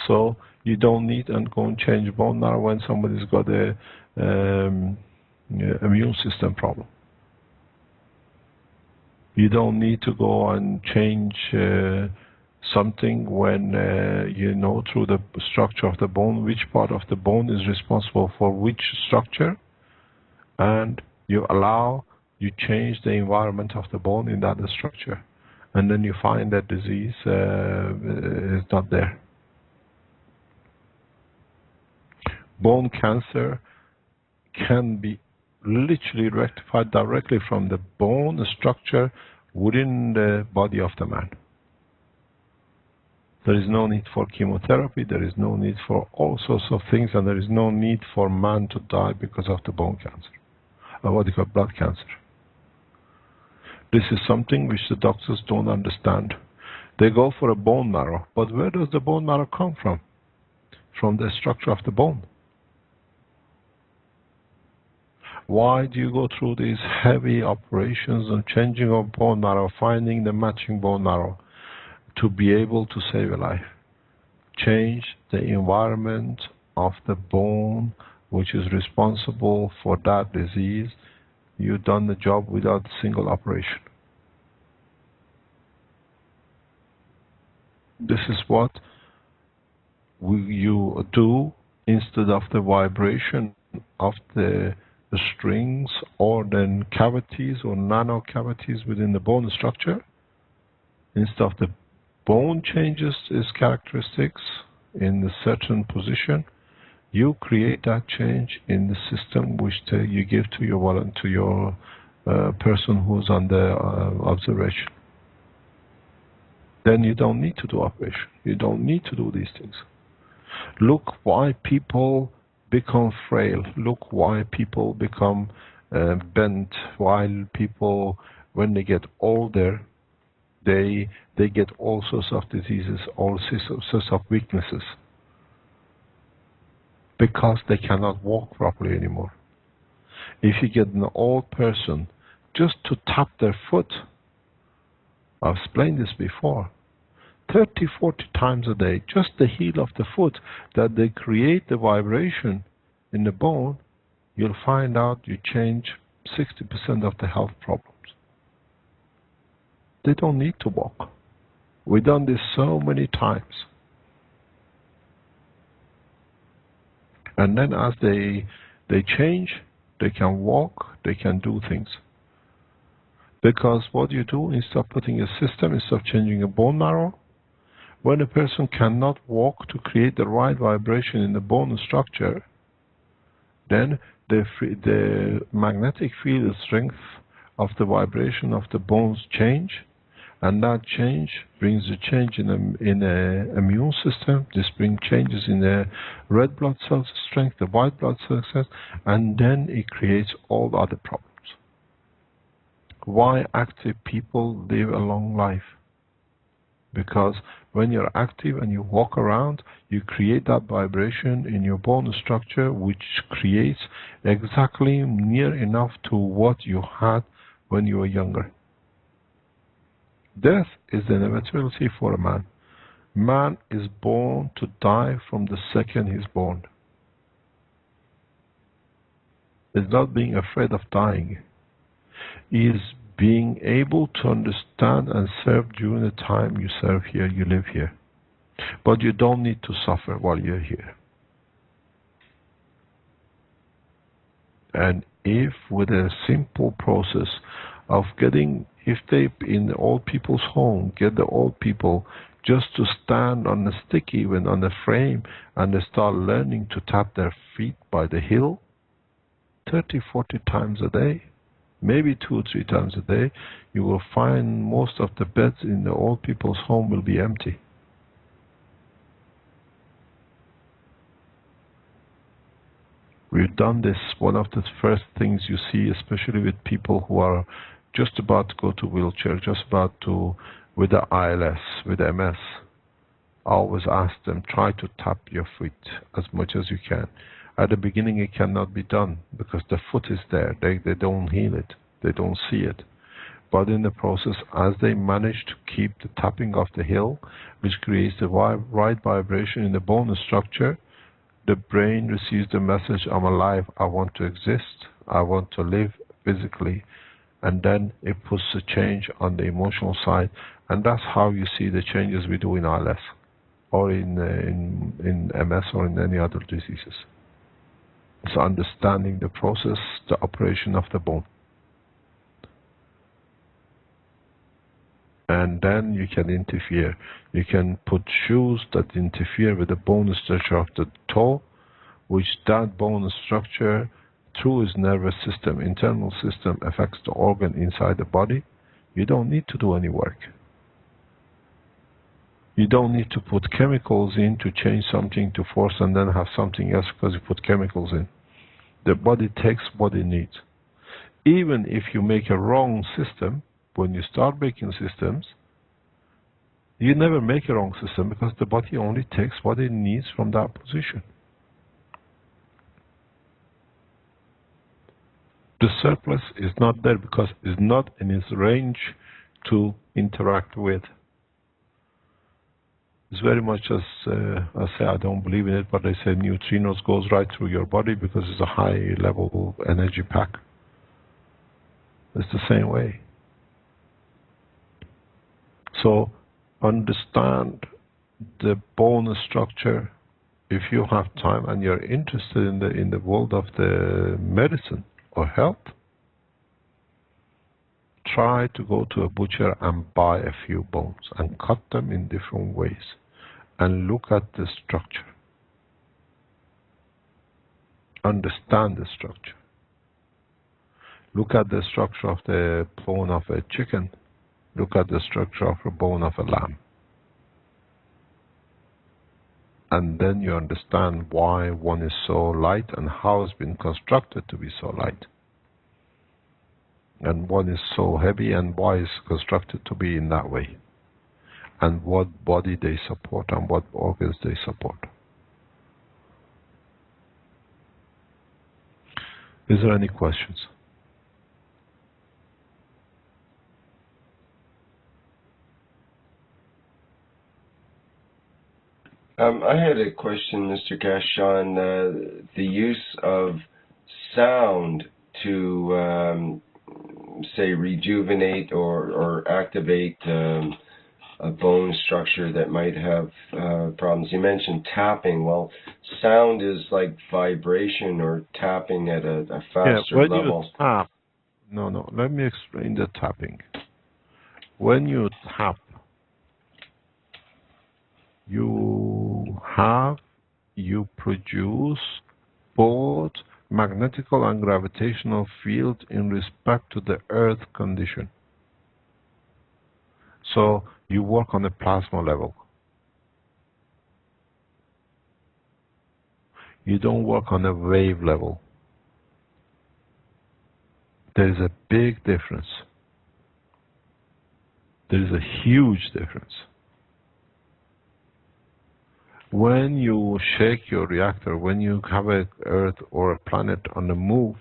So you don't need and go and change bone marrow when somebody's got a immune system problem. You don't need to go and change something when you know through the structure of the bone which part of the bone is responsible for which structure, and you change the environment of the bone in that structure, and then you find that disease is not there. Bone cancer can be literally rectified directly from the bone structure within the body of the man. There is no need for chemotherapy, there is no need for all sorts of things, and there is no need for man to die because of the bone cancer, or what you call blood cancer. This is something which the doctors don't understand. They go for a bone marrow, but where does the bone marrow come from? From the structure of the bone. Why do you go through these heavy operations and changing of bone marrow, finding the matching bone marrow to be able to save a life? change the environment of the bone which is responsible for that disease, you've done the job without a single operation. This is what you do instead of the vibration of the strings or then cavities or nano cavities within the bone structure. Instead of the bone changes its characteristics in a certain position, you create that change in the system which you give to your person who's under observation. Then you don't need to do operation. You don't need to do these things. Look why people become frail. Look why people become bent. Why people, when they get older, they get all sorts of diseases, all sorts of weaknesses. Because they cannot walk properly anymore. If you get an old person just to tap their foot, I've explained this before, 30, 40 times a day, just the heel of the foot, that they create the vibration in the bone, you'll find out you change 60% of the health problems. They don't need to walk. We've done this so many times. And then as they change, they can walk, they can do things. Because what you do, instead of putting a system, instead of changing a bone marrow, when a person cannot walk to create the right vibration in the bone structure, then the magnetic field strength of the vibration of the bones change, and that change brings a change in the immune system. This brings changes in the red blood cell strength, the white blood cell strength, and then it creates all the other problems. Why active people live a long life? Because when you're active and you walk around, you create that vibration in your bone structure which creates exactly near enough to what you had when you were younger. Death is the inevitability for a man. Man is born to die from the second he's born. It's not being afraid of dying. It is being able to understand and serve during the time you serve here, you live here. But you don't need to suffer while you're here. And if with a simple process of getting, if they in the old people's home, get the old people just to stand on the stick, even on the frame, and they start learning to tap their feet by the heel 30, 40 times a day, maybe 2 or 3 times a day, you will find most of the beds in the old people's home will be empty. We've done this. One of the first things you see, especially with people who are just about to go to wheelchair, just about to, with the ILS, with MS, I always ask them, try to tap your feet as much as you can. At the beginning it cannot be done because the foot is there. They don't heal it. They don't see it. But in the process, as they manage to keep the tapping of the heel, which creates the right vibration in the bone structure, the brain receives the message, I'm alive, I want to exist, I want to live physically. And then it puts a change on the emotional side. And that's how you see the changes we do in ILS or in MS or in any other diseases. It's understanding the process, the operation of the bone. And then you can interfere. You can put shoes that interfere with the bone structure of the toe, which that bone structure, through its nervous system, internal system, affects the organ inside the body. You don't need to do any work. You don't need to put chemicals in to change something to force and then have something else because you put chemicals in. The body takes what it needs. Even if you make a wrong system, when you start making systems, you never make a wrong system because the body only takes what it needs from that position. The surplus is not there because it's not in its range to interact with. It's very much as I say, I don't believe in it, but they say neutrinos goes right through your body because it's a high level energy pack. It's the same way. So understand the bone structure. If you have time and you're interested in the world of the medicine or health, try to go to a butcher and buy a few bones and cut them in different ways and look at the structure. Understand the structure. Look at the structure of the bone of a chicken. Look at the structure of the bone of a lamb. And then you understand why one is so light and how it's been constructed to be so light. And one is so heavy and why it's constructed to be in that way. And what body they support and what organs they support. Is there any questions? I had a question, Mr. Kash, on the use of sound to, say, rejuvenate or activate a bone structure that might have problems. You mentioned tapping. Well, sound is like vibration or tapping at a faster when level. You tap, no, let me explain the tapping. When you tap, you produce both magnetical and gravitational field in respect to the earth condition. So you work on a plasma level. You don't work on a wave level. There is a big difference. There is a huge difference. When you shake your reactor, when you have an Earth or a planet on the move,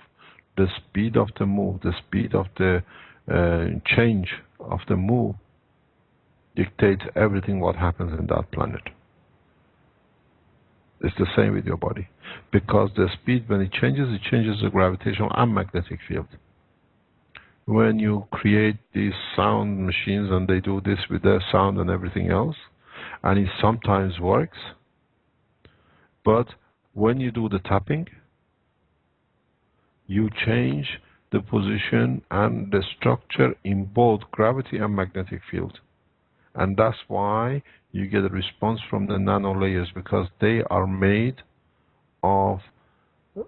the speed of the move, the speed of the change of the move dictates everything what happens in that planet. It's the same with your body. Because the speed, when it changes the gravitational and magnetic field. When you create these sound machines and they do this with their sound and everything else, and it sometimes works, but when you do the tapping, you change the position and the structure in both gravity and magnetic field. And that's why you get a response from the nano layers, because they are made of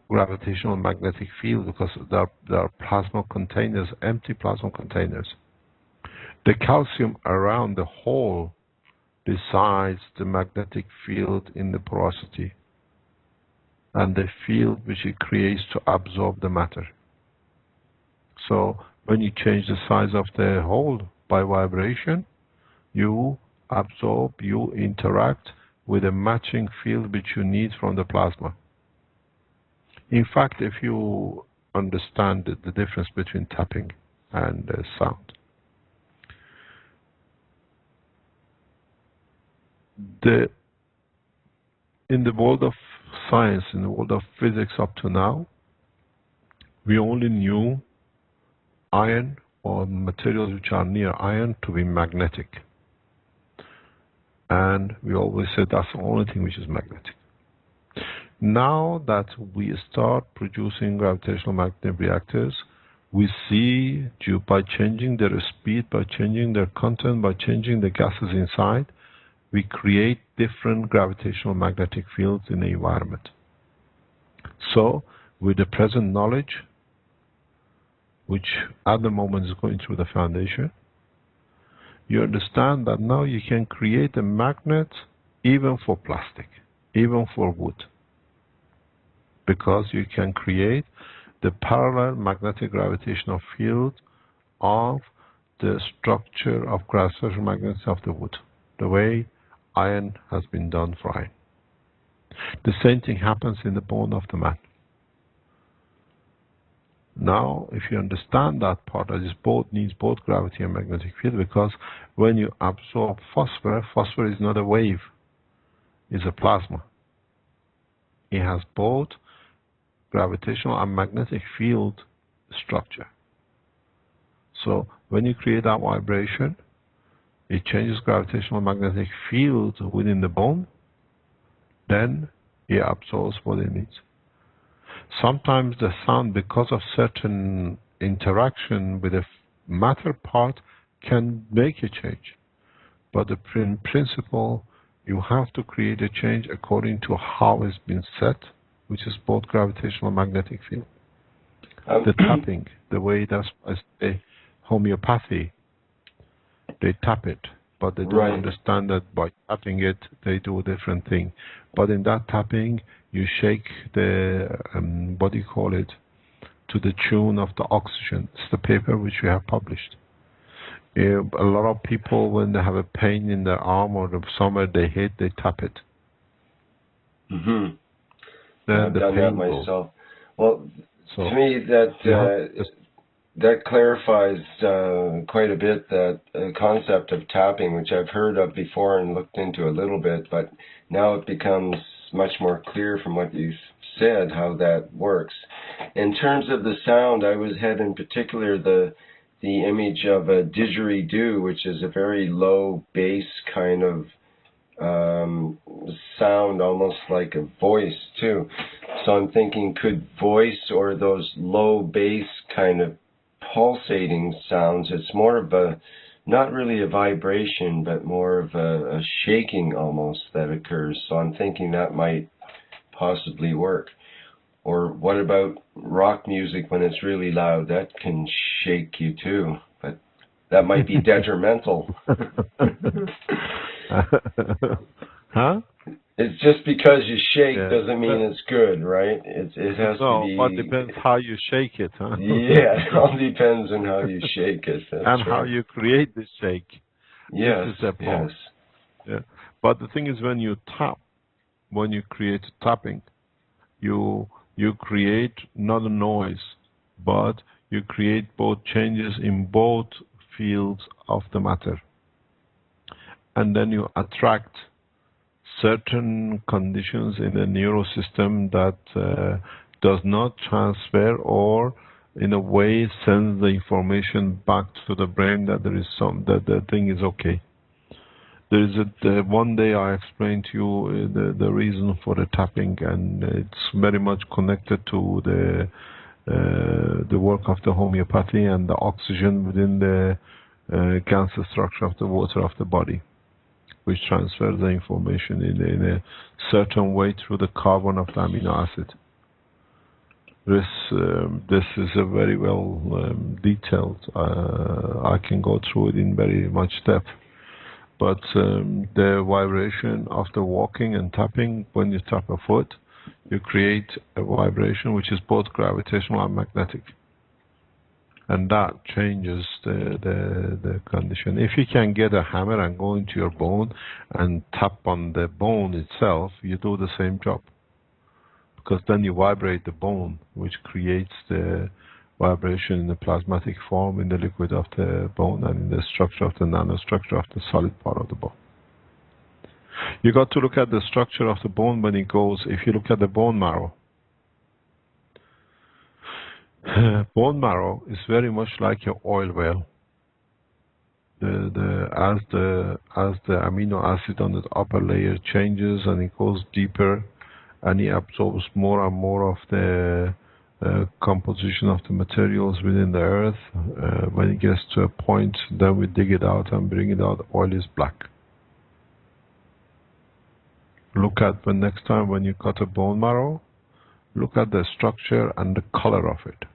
gravitational magnetic field, because they are plasma containers, empty plasma containers. The calcium around the hole decides the magnetic field in the porosity and the field which it creates to absorb the matter. So when you change the size of the hole by vibration, you absorb, you interact with a matching field which you need from the plasma. In fact, if you understand the difference between tapping and sound, in the world of science, in the world of physics up to now, we only knew iron or materials which are near iron to be magnetic. And we always said that's the only thing which is magnetic. Now that we start producing gravitational magnetic reactors, we see, by changing their speed, by changing their content, by changing the gases inside, we create different gravitational magnetic fields in the environment. So, with the present knowledge, which at the moment is going through the foundation, you understand that now you can create a magnet even for plastic, even for wood, because you can create the parallel magnetic gravitational field of the structure of gravitational magnets of the wood, the way iron has been done for iron. The same thing happens in the bone of the man. Now, if you understand that part, that needs both gravity and magnetic field, because when you absorb phosphor, phosphor is not a wave. is a plasma. It has both gravitational and magnetic field structure. So when you create that vibration, it changes gravitational and magnetic field within the bone, then it absorbs what it needs. Sometimes the sound, because of certain interaction with the matter part, can make a change. But in principle, you have to create a change according to how it's been set, which is both gravitational and magnetic field. The tapping, the way that's I say homeopathy, they tap it, but they don't understand that by tapping it, they do a different thing. But in that tapping, you shake the, what do you call it, to the tune of the oxygen. It's the paper which we have published. A lot of people, when they have a pain in their arm or somewhere they hit, they tap it. Mm-hmm. Then I've the done pain that myself. Well, so, to me, that clarifies quite a bit that concept of tapping, which I've heard of before and looked into a little bit, but now it becomes much more clear from what you said how that works. In terms of the sound, I had in particular the image of a didgeridoo, which is a very low bass kind of sound, almost like a voice too. So I'm thinking, could voice or those low bass kind of pulsating sounds, it's more of a, not really a vibration, but more of a shaking almost that occurs. So I'm thinking that might possibly work. Or what about rock music when it's really loud? That can shake you too, but that might be detrimental. Huh? It's just because you shake doesn't mean it's good, right? It has to be... No, but depends how you shake it, huh? Yeah, it all depends on how you shake it. That's and right. how you create the shake. Yes, this is the point. yes. Yeah. But the thing is, when you tap, when you create tapping, you create not a noise, but you create both changes in both fields of the matter. And then you attract certain conditions in the neurosystem that does not transfer or in a way sends the information back to the brain that there is that the thing is okay. There is one day I explained to you the reason for the tapping, and it's very much connected to the work of the homeopathy and the oxygen within the cancer structure of the water of the body, which transfers the information in a certain way through the carbon of the amino acid. This is a very well detailed. I can go through it in very much depth. But the vibration after walking and tapping, when you tap a foot, you create a vibration which is both gravitational and magnetic. And that changes the condition. If you can get a hammer and go into your bone and tap on the bone itself, you do the same job. Because then you vibrate the bone, which creates the vibration in the plasmatic form in the liquid of the bone and in the structure of the nanostructure of the solid part of the bone. You got to look at the structure of the bone when it goes. If you look at the bone marrow, bone marrow is very much like your oil well. As the amino acid on the upper layer changes and it goes deeper, and it absorbs more and more of the composition of the materials within the earth. When it gets to a point, then we dig it out and bring it out. Oil is black. Look at the next time when you cut a bone marrow, look at the structure and the color of it.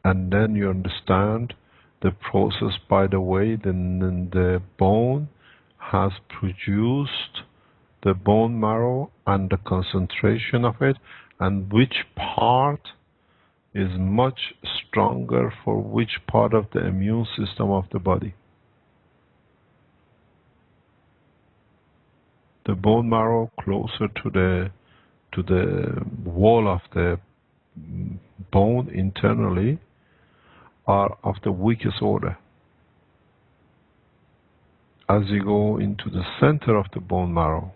And then you understand the process by the way the bone has produced the bone marrow and the concentration of it, and which part is much stronger for which part of the immune system of the body. The bone marrow closer to the wall of the bone internally are of the weakest order. as you go into the center of the bone marrow,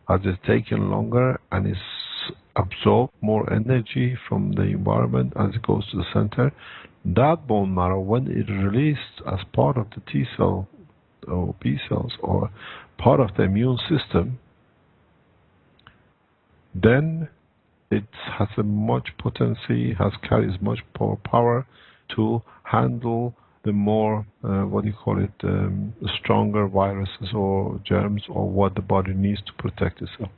as it's taking longer and it's absorbed more energy from the environment as it goes to the center, that bone marrow, when it released as part of the T cell or B cells or part of the immune system, then it has a much potency, carries much more power to handle the more, stronger viruses or germs or what the body needs to protect itself.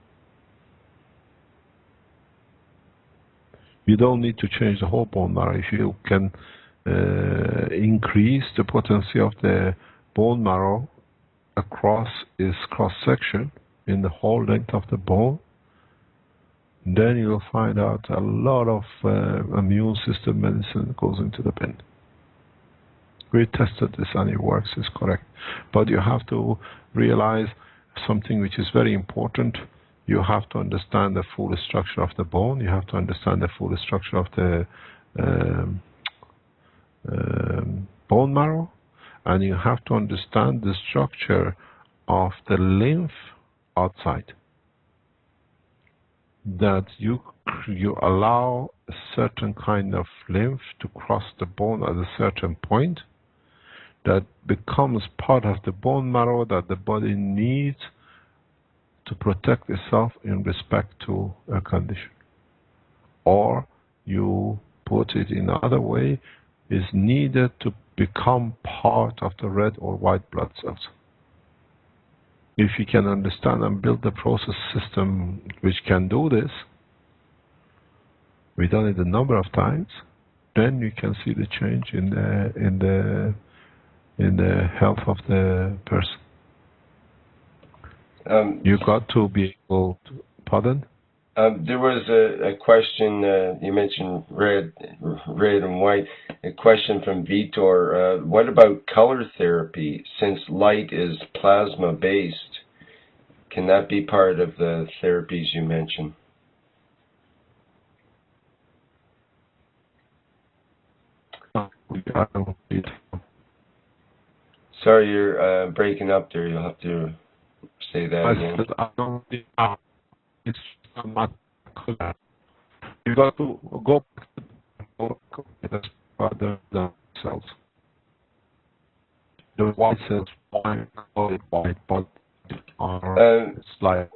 You don't need to change the whole bone marrow. If you can increase the potency of the bone marrow across its cross-section in the whole length of the bone, then you'll find out a lot of immune system medicine goes into the bin. We tested this and it works, it's correct. But you have to realize something which is very important. You have to understand the full structure of the bone. You have to understand the full structure of the bone marrow. And you have to understand the structure of the lymph outside. That you allow a certain kind of lymph to cross the bone at a certain point that becomes part of the bone marrow that the body needs to protect itself in respect to a condition. Or you put it in another way, is needed to become part of the red or white blood cells. If you can understand and build the process system which can do this, we've done it a number of times, then you can see the change in the health of the person. You got to be able to, pardon? There was a question, you mentioned red and white, a question from Vitor. What about color therapy? Since light is plasma-based, can that be part of the therapies you mentioned? Sorry, you're breaking up there. You'll have to say that again. It's not clear. You got to go back to the cells. The white cells, white, but it's like.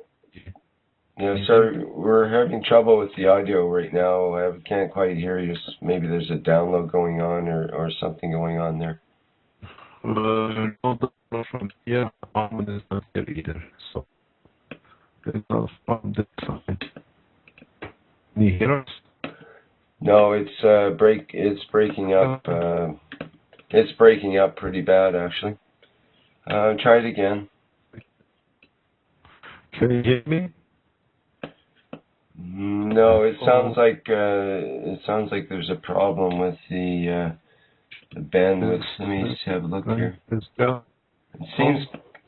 Yeah, sorry, we're having trouble with the audio right now. I can't quite hear you. Maybe there's a download going on or something going on there. From here, is not here either. So it's not from this side. Can you hear us? No, it's breaking up. It's breaking up pretty bad, actually. Try it again. Can you hear me? No, it sounds like there's a problem with the bandwidth. Let me just have a look here.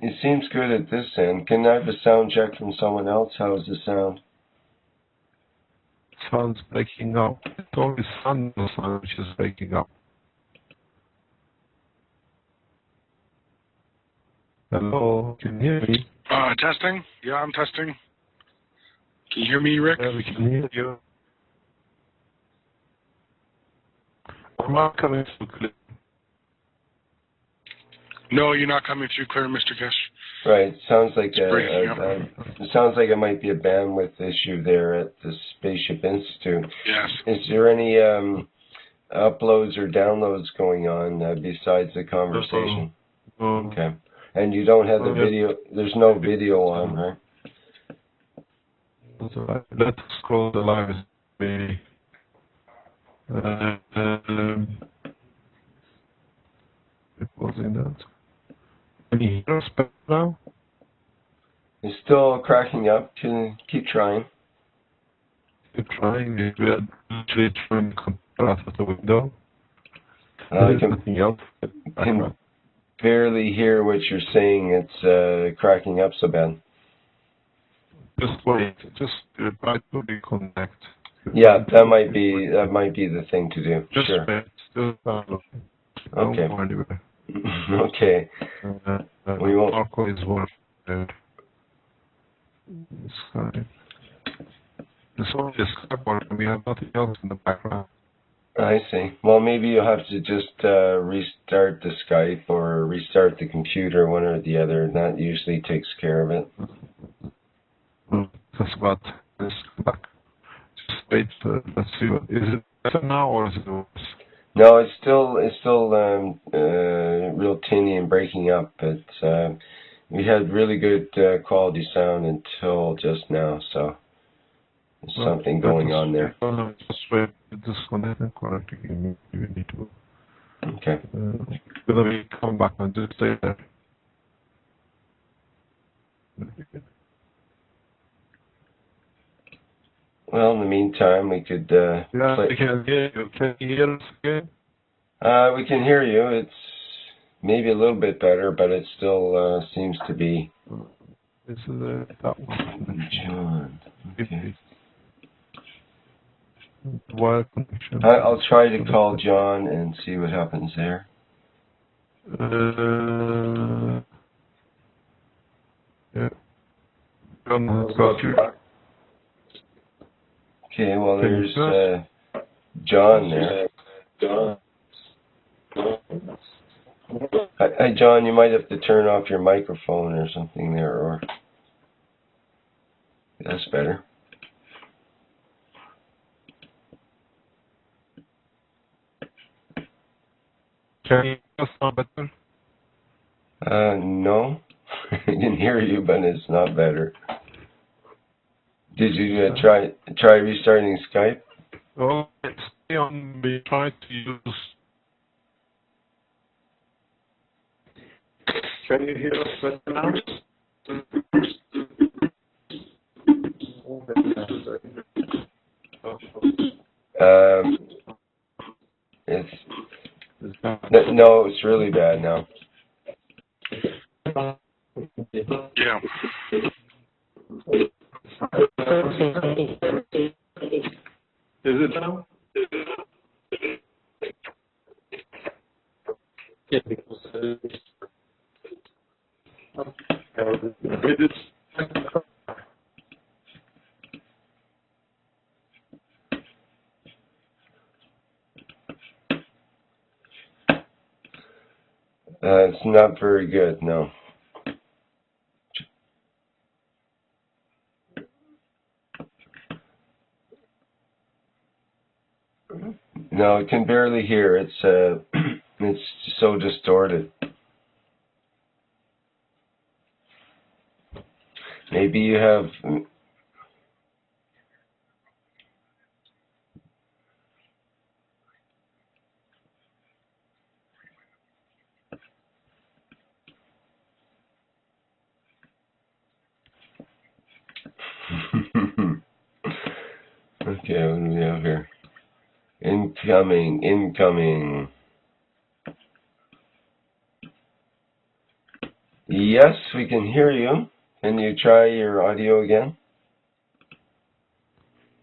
It seems good at this end. Can I have a sound check from someone else? How's the sound? Sounds breaking up. It's only sound which is breaking up. Hello, can you hear me? Testing? Yeah, I'm testing. Can you hear me, Rick? Yeah, we can hear you. I'm not coming through clear. No, you're not coming through clear, Mr. Kesh. Right. Sounds like It sounds like it might be a bandwidth issue there at the Spaceship Institute. Yes. Is there any uploads or downloads going on besides the conversation? Okay. And you don't have the video. There's no video on, right? Let's scroll the live. Maybe. It was in that. Can you hear us better now? It's still cracking up. Keep trying. Keep trying. We are literally trying to compare out of the window. I can barely hear what you're saying. It's cracking up so bad. Just wait. Just try to reconnect. Yeah, that might be the thing to do. Just sure. wait. Still downloading. Okay. Don't go anywhere. Okay. We won't. Marco is watching Skype. It's only Skype working. We have nothing else in the background. I see. Well, maybe you'll have to just restart the Skype or restart the computer, one or the other. That usually takes care of it. That's about this. Just wait. Let's see. Is it better now or is it worse? No, it's still real tinny and breaking up. But we had really good quality sound until just now, so there's something going on there. Just wait. Disconnect and connect again. You need to. Okay. Let me come back and just stay there. Well, in the meantime, we could Yeah, play. I can hear you. Can you hear us again? We can hear you. It's maybe a little bit better, but it still seems to be. This is that one. John. Okay. Wire connection. I'll try to call John and see what happens there. Yeah. John has got you. Okay, well, there's John there. Hi, John, you might have to turn off your microphone or something there, or that's better. Can you hear us now better? No, I can hear you, but it's not better. Did you try restarting Skype? Oh, stay on. We try to use. Can you hear us better now? No, it's really bad now. Yeah. Is it now? Yeah, because it's not very good, no. No, I can barely hear. It's it's so distorted. Maybe you have. Okay, what do we have here? Incoming. Yes, we can hear you. Can you try your audio again?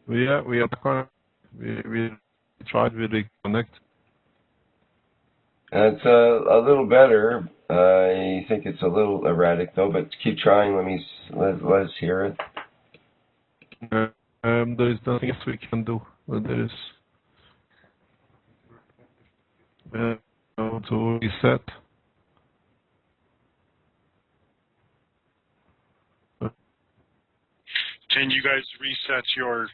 we are we tried to reconnect. It's a little better. I think it's a little erratic though, but keep trying. Let's hear it. There is nothing else we can do. There is to reset. Can you guys reset your?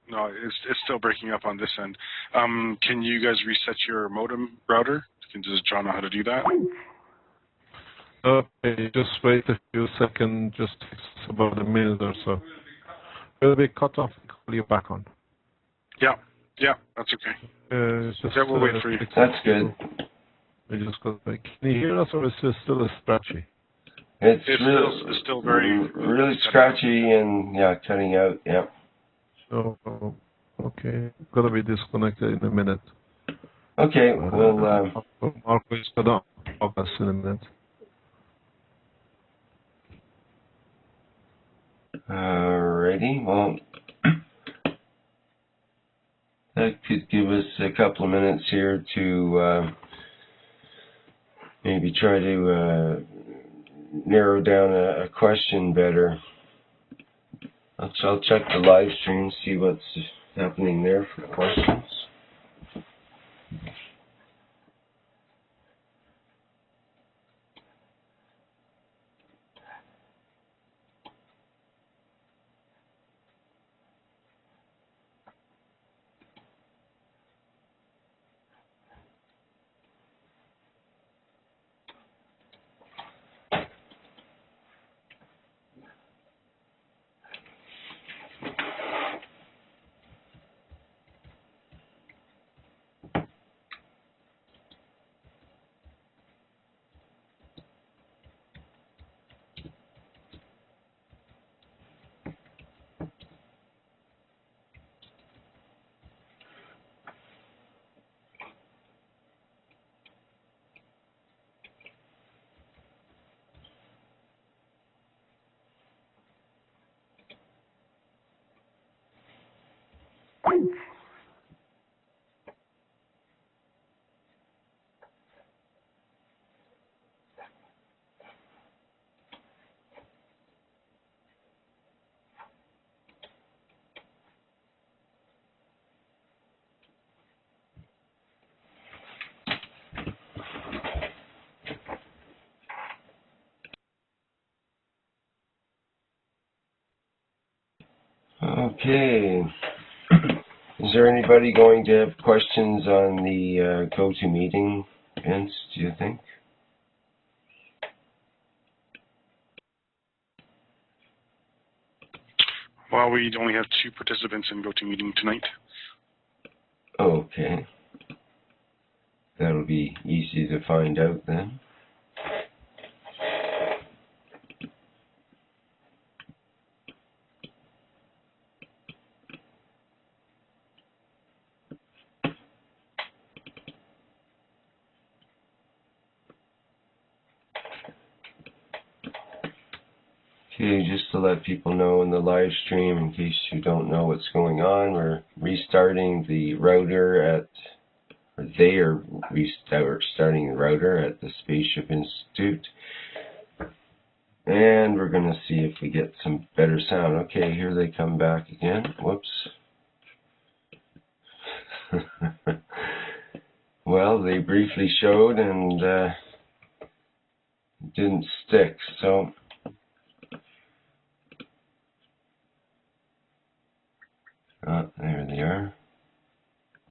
No, it's still breaking up on this end. Can you guys reset your modem router? Does John know how to do that? Okay, just wait a few seconds. Just takes about a minute or so. It'll be cut off and call you back on. Yeah, that's okay. Just, we'll wait for you. That's good. We just got back. Can you hear us, or is it still scratchy? It's still very really scratchy and cutting out. Yeah. Oh, okay. Gonna be disconnected in a minute. Okay. Well, Marco is gonna unplug us in a minute. Alrighty. Well, that could give us a couple of minutes here to maybe try to narrow down a question better. I'll check the live stream, see what's happening there for questions. Okay. Is there anybody going to have questions on the GoToMeeting, Vince, do you think? Well, we only have 2 participants in GoToMeeting tonight. Okay. That'll be easy to find out then. Okay, just to let people know in the live stream, in case you don't know what's going on, we're restarting the router at, or they are restarting the router at the Spaceship Institute. And we're going to see if we get some better sound. Okay, here they come back again. Whoops. Well, they briefly showed and didn't stick, so there they are.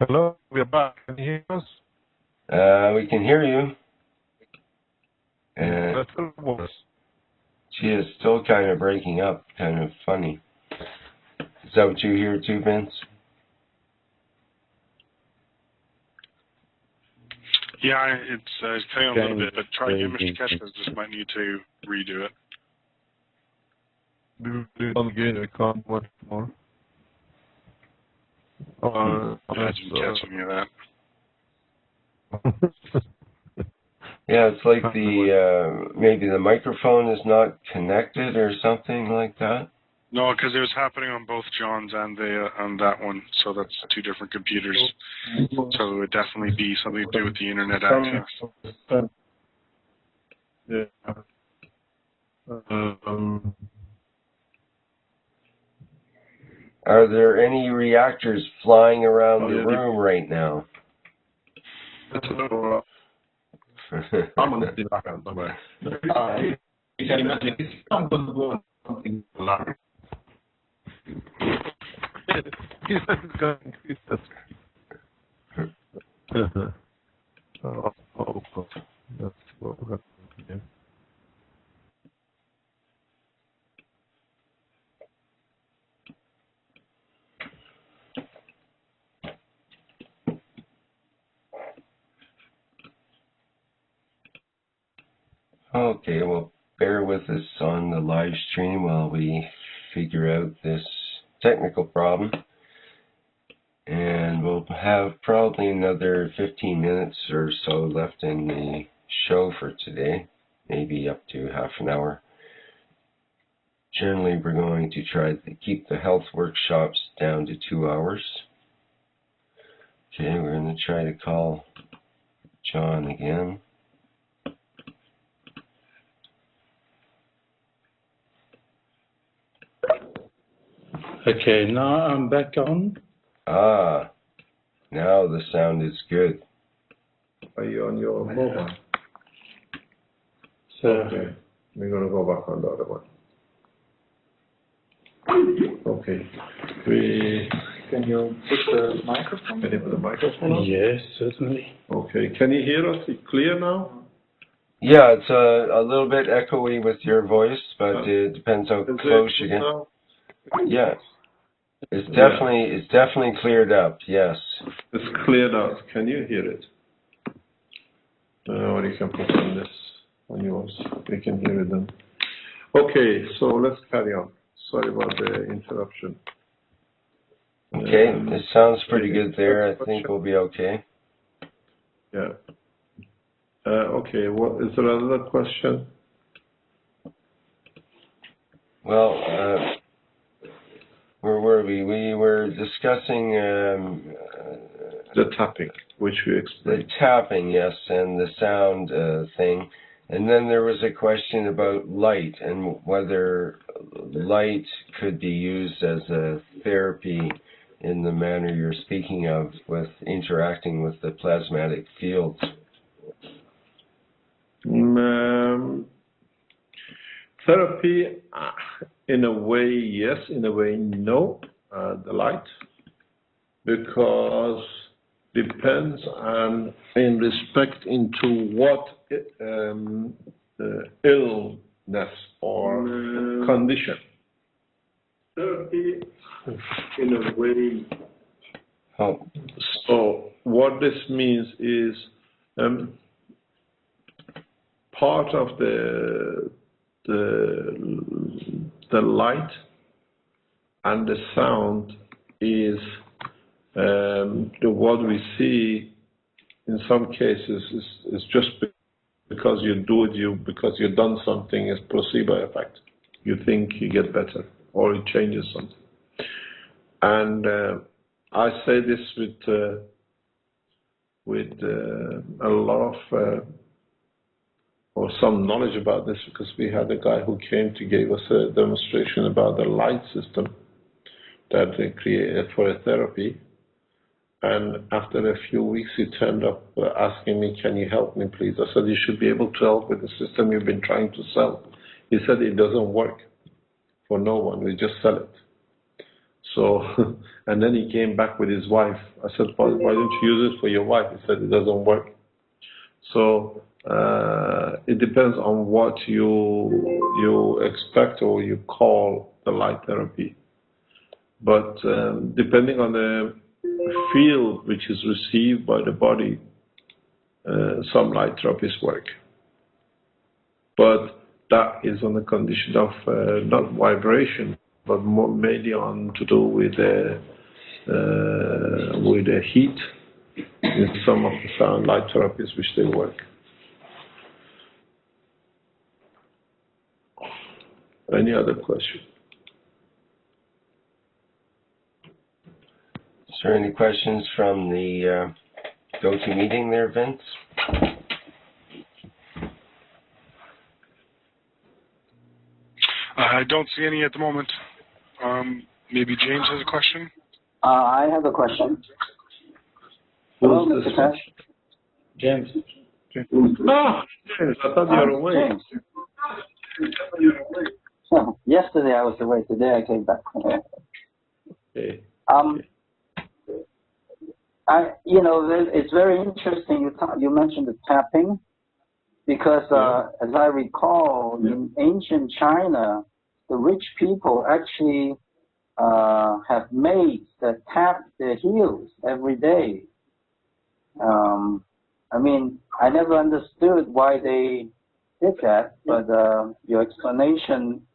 Hello, we're back. Can you hear us? We can hear you. That's the voice. She is still kind of breaking up, kind of funny. Is that what you hear too, Vince? Yeah, it's cutting out a little bit, but try again, Mr. Kesh, because just might need to redo it. Do it again, I can't much more. I didn't catch any of that. Yeah, it's like the maybe the microphone is not connected or something like that. No, because it was happening on both John's and that one, so that's 2 different computers. So it would definitely be something to do with the internet access. Yeah. Are there any reactors flying around the room right now? I'm going to be back out somewhere. You can imagine someone's going something large. He's going to increase the oh, that's what we're going to do. Okay, well, bear with us on the live stream while we figure out this technical problem. And we'll have probably another 15 minutes or so left in the show for today, maybe up to half an hour. Generally, we're going to try to keep the health workshops down to 2 hours. Okay, we're going to try to call John again. Okay, now I'm back on. Ah, now the sound is good. Are you on your mobile? So, Okay, we're going to go back on the other one. Okay. can you put the microphone? Can you put the microphone on? Yes, certainly. Okay, can you hear us clear now? Yeah, it's a little bit echoey with your voice, but it depends how close you get. Now? Yeah, it's definitely cleared up. Yes. It's cleared out. Can you hear it? Or you can put on this on yours. We can hear it then. Okay, so let's carry on. Sorry about the interruption. Okay, it sounds pretty good there. I think we'll be okay. Yeah. Okay, what is there another question? Well, where were we? We were discussing The tapping, which we explained. the tapping, yes, and the sound thing. And then there was a question about light and whether light could be used as a therapy in the manner you're speaking of, with interacting with the plasmatic fields. Therapy, in a way, yes. In a way, no. The light, because depends on in respect into what illness or condition. Therapy, in a way. Oh. So what this means is part of the light and the sound is what we see in some cases is just because you do it, because you've done something, is placebo effect. You think you get better or it changes something. And I say this with a lot of or some knowledge about this, because we had a guy who came to give us a demonstration about the light system that they created for a therapy. And after a few weeks, he turned up asking me, "Can you help me, please?" I said, "You should be able to help with the system you've been trying to sell." He said, "It doesn't work for no one. We just sell it." So, and then he came back with his wife. I said, "Why don't you use it for your wife?" He said, "It doesn't work." So it depends on what you expect or you call the light therapy. But depending on the field which is received by the body, some light therapies work. But that is on the condition of not vibration, but more mainly on to do with the heat in some of the sound light therapies which they work. Any other question? Is there any questions from the GoToMeeting there, Vince? I don't see any at the moment. Maybe James has a question? I have a question. Hello, Mr. Cash. James. Ah, James, I thought you were away. James. Yesterday I was away. Today I came back. Okay. It's very interesting. You mentioned the tapping, because as I recall, in ancient China, the rich people actually have maids that tap their heels every day. I never understood why they did that, but your explanation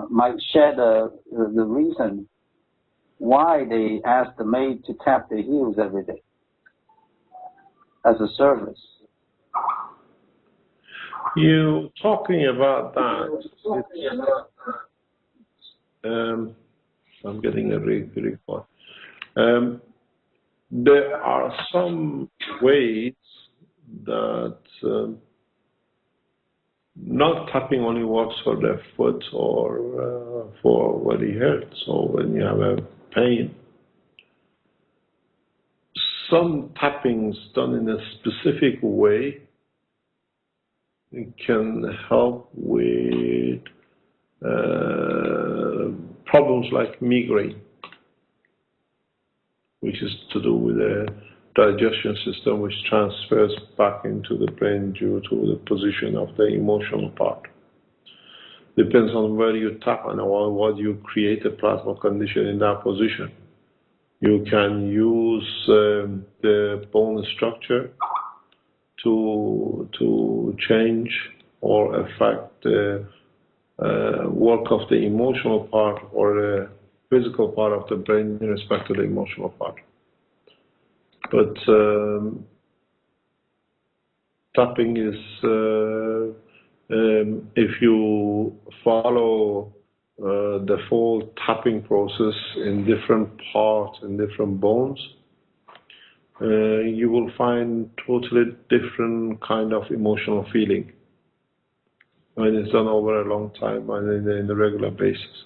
might share the reason why they asked the maid to tap their heels every day as a service. You talking about that? I'm getting a report. There are some ways that not tapping only works for the foot or for when it hurts or when you have a pain. Some tappings done in a specific way can help with problems like migraine, which is to do with the digestion system, which transfers back into the brain due to the position of the emotional part. Depends on where you tap and what you create a plasma condition in that position. You can use the bone structure to change or affect the work of the emotional part or the physical part of the brain in respect to the emotional part. But tapping is, if you follow the full tapping process in different parts, in different bones, you will find totally different kind of emotional feeling when it's done over a long time and in a regular basis.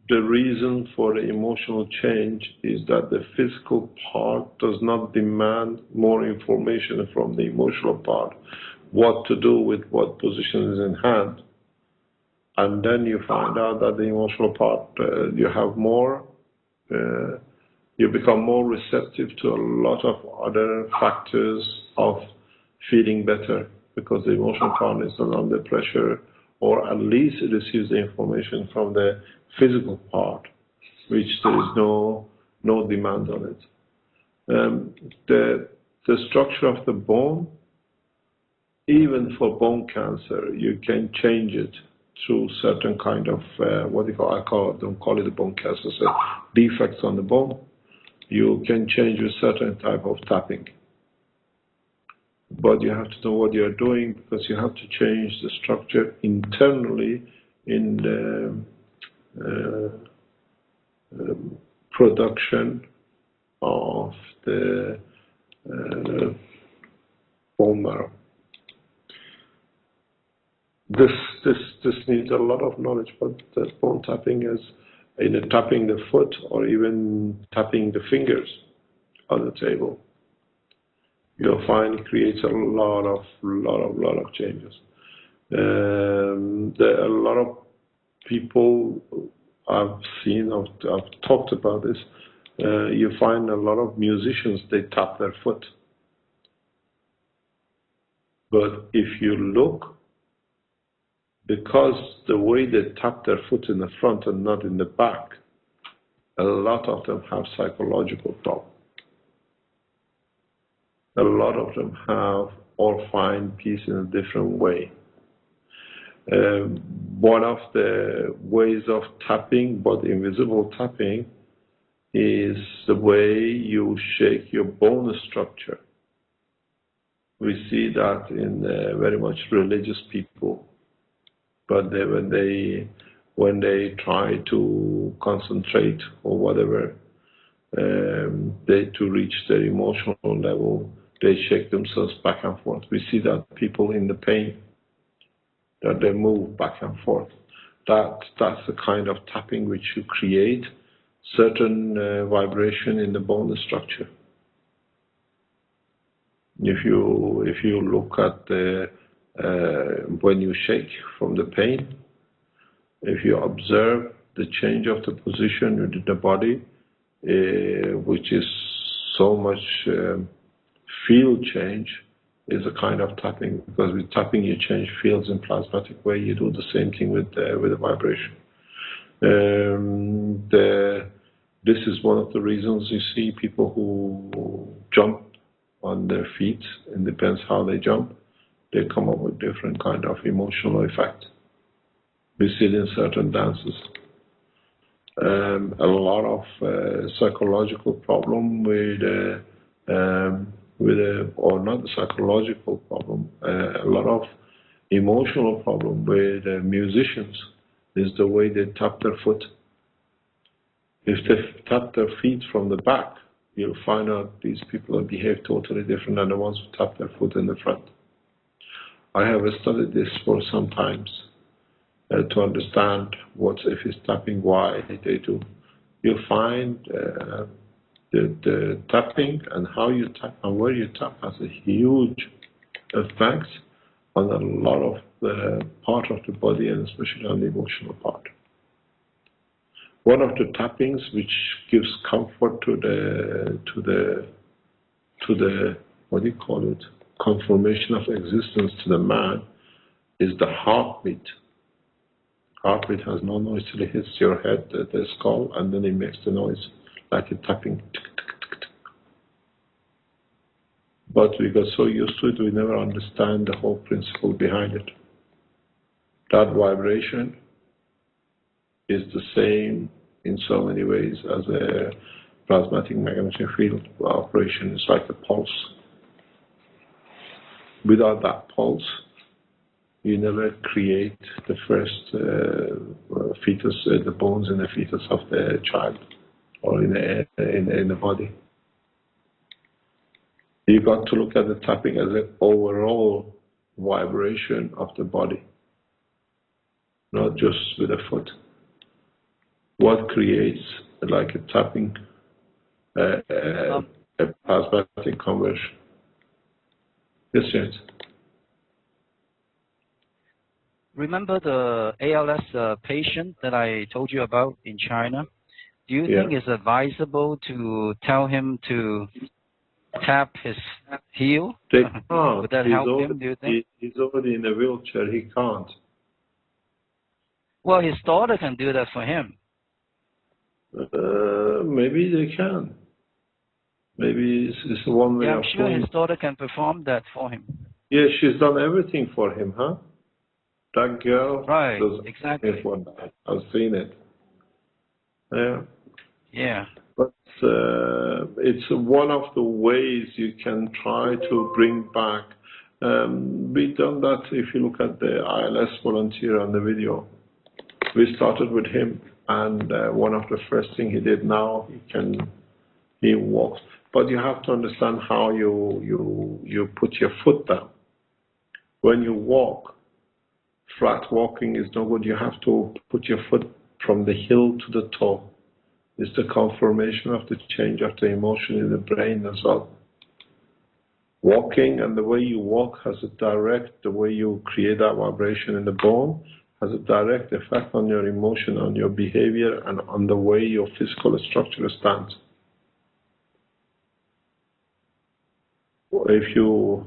The reason for the emotional change is that the physical part does not demand more information from the emotional part, what to do with what position is in hand. And then you find out that the emotional part, you have more, you become more receptive to a lot of other factors of feeling better because the emotional part is not under pressure, or at least it receives the information from the physical part, which there is no demand on it. The structure of the bone, even for bone cancer, you can change it through certain kind of don't call it a bone cancer, so defects on the bone. You can change a certain type of tapping, but you have to know what you are doing because you have to change the structure internally in the production of the bone marrow. This needs a lot of knowledge, but the bone tapping is either tapping the foot or even tapping the fingers on the table. You'll find it creates a lot of changes. There are a lot of people I've seen, I've talked about this. You find a lot of musicians, they tap their foot. But if you look, because the way they tap their foot in the front and not in the back, a lot of them have psychological problems. A lot of them have or find peace in a different way. One of the ways of tapping, but invisible tapping, is the way you shake your bone structure. We see that in very much religious people, but when they try to concentrate or whatever, to reach their emotional level, they shake themselves back and forth. We see that people in the pain, that they move back and forth. That's the kind of tapping which you create certain vibration in the bone structure. If you look at the when you shake from the pain, if you observe the change of the position within the body, which is so much field change, is a kind of tapping, because with tapping you change fields in plasmatic way. You do the same thing with the vibration. This is one of the reasons you see people who jump on their feet. It depends how they jump. They come up with different kind of emotional effect. We see it in certain dances. A lot of psychological problem or not a psychological problem, a lot of emotional problem with musicians is the way they tap their foot. If they tap their feet from the back, you'll find out these people behave totally different than the ones who tap their foot in the front. I have studied this for some times to understand what if he's tapping, why they do. You'll find the tapping and how you tap and where you tap has a huge effect on a lot of the part of the body and especially on the emotional part. One of the tappings which gives comfort to the what do you call it, confirmation of existence to the man is the heartbeat. Heartbeat has no noise till it hits your head, the skull, and then it makes the noise like a tapping. But we got so used to it, we never understand the whole principle behind it. That vibration is the same in so many ways as a plasmatic magnetic field operation. It's like a pulse. Without that pulse, you never create the first fetus, the bones in the fetus of the child or in the body. You got to look at the tapping as an overall vibration of the body, not just with a foot. What creates like a tapping, a plasmatic conversion? Yes, yes. Remember the ALS patient that I told you about in China? Do you think it's advisable to tell him to tap his heel? They can't. Would that help him, do you think? He's already in a wheelchair. He can't. Well, his daughter can do that for him. Maybe they can. Maybe it's one way Yeah, I'm of sure doing his daughter can perform that for him. Yeah, she's done everything for him, huh? That girl Right, does exactly. everything for that. I've seen it. Yeah. Yeah. But it's one of the ways you can try to bring back. We've done that if you look at the ILS volunteer on the video. We started with him, and one of the first things he did now, he walks. But you have to understand how you put your foot down. When you walk, flat walking is no good. You have to put your foot from the heel to the toe. It's the confirmation of the change of the emotion in the brain as well. Walking and the way you walk has a direct, the way you create that vibration in the bone has a direct effect on your emotion, on your behavior, and on the way your physical structure stands. If you,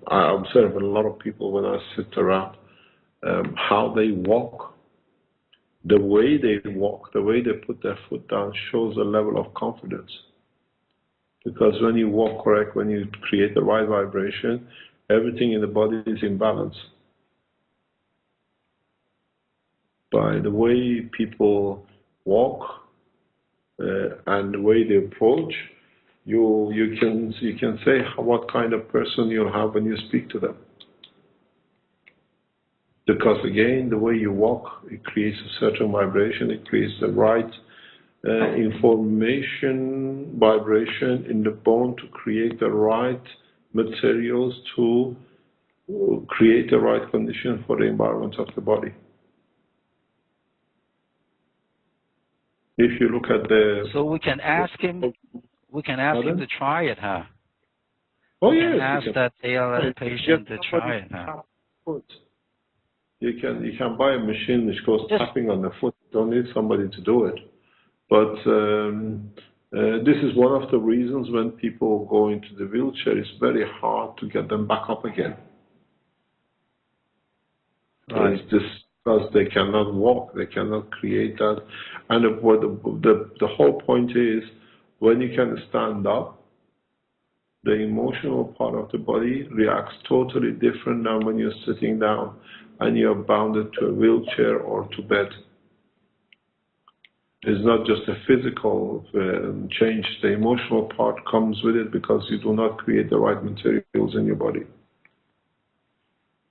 I observe a lot of people when I sit around, how they walk, the way they walk, the way they put their foot down shows a level of confidence. Because when you walk correct, when you create the right vibration, everything in the body is in balance. By the way people walk and the way they approach, you can say what kind of person you'll have when you speak to them. Because again, the way you walk, it creates a certain vibration, it creates the right information vibration in the bone to create the right materials to create the right condition for the environment of the body. If you look at the... So we can ask him, to try it, huh? Oh, we yes. can ask that ALS patient to try it, huh? You can buy a machine which goes tapping on the foot. You don't need somebody to do it. But this is one of the reasons when people go into the wheelchair, it's very hard to get them back up again. Right. It's just because they cannot walk, they cannot create that. And the whole point is, when you can stand up, the emotional part of the body reacts totally different than when you're sitting down and you're bounded to a wheelchair or to bed. It's not just a physical change. The emotional part comes with it because you do not create the right materials in your body.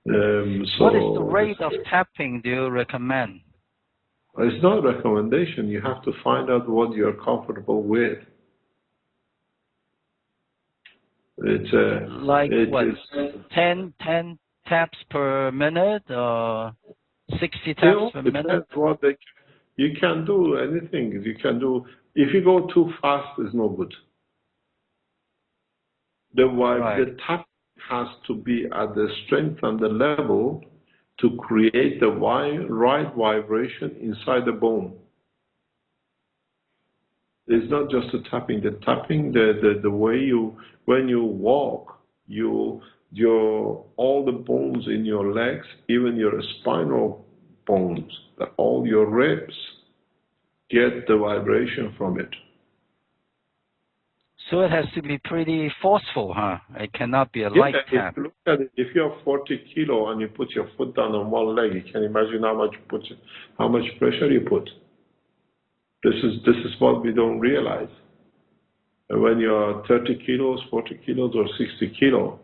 What is the rate of tapping do you recommend? It's not a recommendation. You have to find out what you're comfortable with. It's like it what? is, 10 taps per minute or 60 you taps know, per depends minute? what they. You can do anything. You can do. If you go too fast, it's no good. Right. The tap has to be at the strength and the level to create the right vibration inside the bone. It's not just the tapping. The tapping, the way you, when you walk, all the bones in your legs, even your spinal bones, all your ribs, get the vibration from it. So it has to be pretty forceful, huh? It cannot be a Yeah, light tap. if you look at it, if you're 40 kilo and you put your foot down on one leg, you can imagine how much pressure you put. This is what we don't realize. When you're 30 kilos, 40 kilos, or 60 kilo,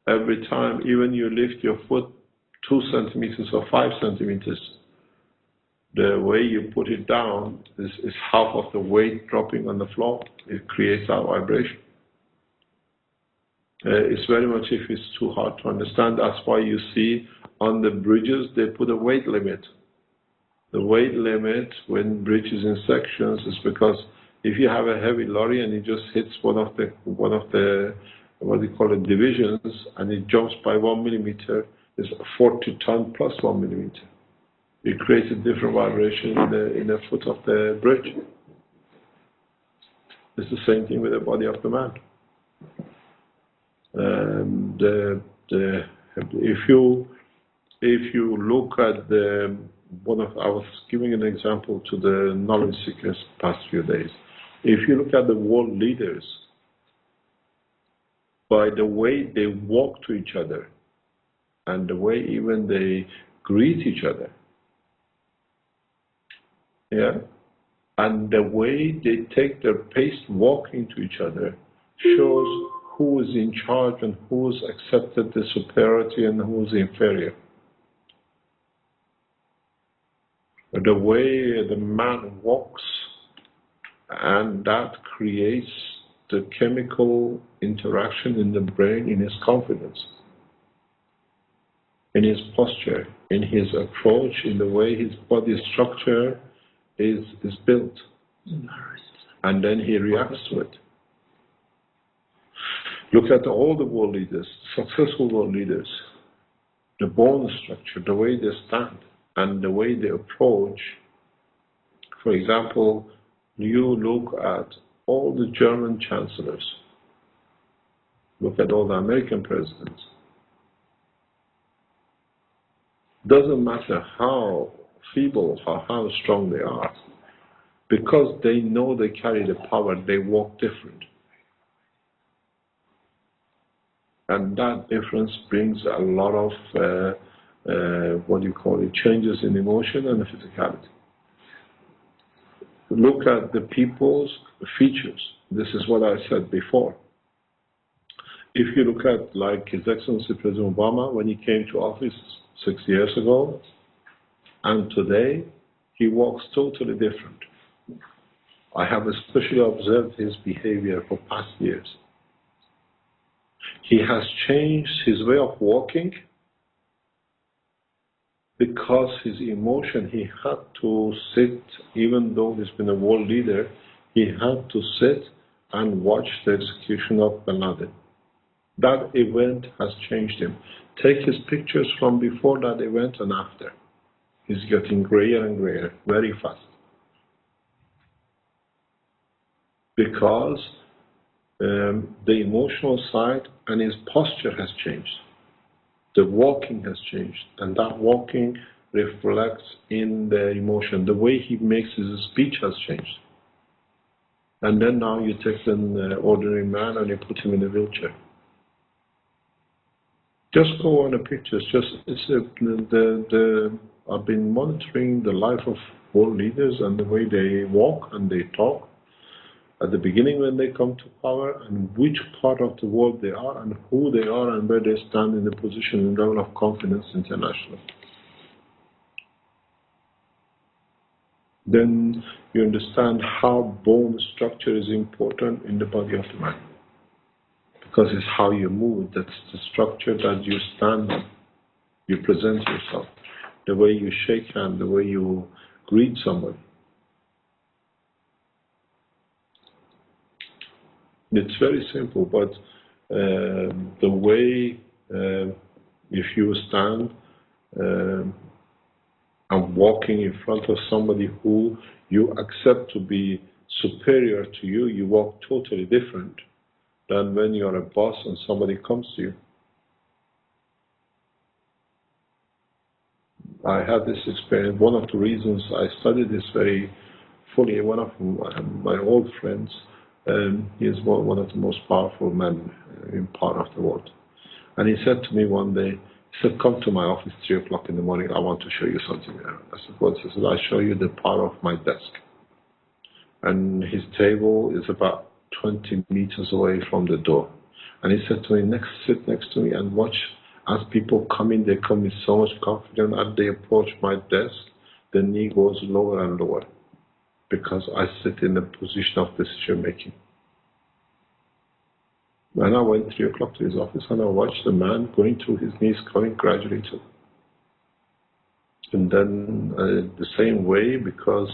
every time, even you lift your foot 2 centimeters or 5 centimeters, the way you put it down is half of the weight dropping on the floor. It creates that vibration. It's very much, if it's too hard to understand, that's why you see on the bridges they put a weight limit. The weight limit when bridge is in sections is because if you have a heavy lorry and it just hits one of the what do you call it, divisions, and it jumps by 1 millimeter, it's 40 ton plus 1 millimeter. It creates a different vibration in the foot of the bridge. It's the same thing with the body of the man. If you look at I was giving an example to the knowledge seekers past few days. If you look at the world leaders, by the way they walk to each other and the way even they greet each other, yeah, and the way they take their pace walking to each other shows who is in charge and who's accepted the superiority and who's inferior. The way the man walks, and that creates the chemical interaction in the brain, in his confidence, in his posture, in his approach, in the way his body structure is built. And then he reacts to it. Look at all the world leaders, successful world leaders, the bone structure, the way they stand, and the way they approach. For example, you look at all the German chancellors, look at all the American presidents. Doesn't matter how feeble or how strong they are, because they know they carry the power, they walk different. And that difference brings a lot of, changes in emotion and physicality. Look at the people's features. This is what I said before. If you look at, like, His Excellency President Obama, when he came to office 6 years ago, and today, he walks totally different. I have especially observed his behavior for past years. He has changed his way of walking because his emotion, he had to sit, even though he's been a world leader, he had to sit and watch the execution of Bin Laden. That event has changed him. Take his pictures from before that event and after. He's getting grayer and grayer, very fast. Because the emotional side and his posture has changed. The walking has changed, and that walking reflects in the emotion. The way he makes his speech has changed. And then now you take an ordinary man and you put him in a wheelchair. Just go on the pictures. I've been monitoring the life of world leaders and the way they walk and they talk at the beginning when they come to power, and which part of the world they are and who they are and where they stand in the position and level of confidence internationally. Then you understand how bone structure is important in the body of the man. because it's how you move. That's the structure that you stand on. You present yourself, the way you shake hands, the way you greet somebody. It's very simple, but the way if you stand and walking in front of somebody who you accept to be superior to you, you walk totally different than when you're a boss and somebody comes to you. I had this experience. One of the reasons I studied this very fully, one of my old friends, he is one of the most powerful men in part of the world. And he said to me one day, he said, come to my office 3 o'clock in the morning, I want to show you something there. I said, what? He said, I'll show you the power of my desk. And his table is about 20 meters away from the door. And he said to me, sit next to me and watch as people come in, they come with so much confidence. As they approach my desk, the knee goes lower and lower because I sit in the position of decision making. And I went 3 o'clock to his office and I watched the man going through his knees, coming gradually to. And then the same way, because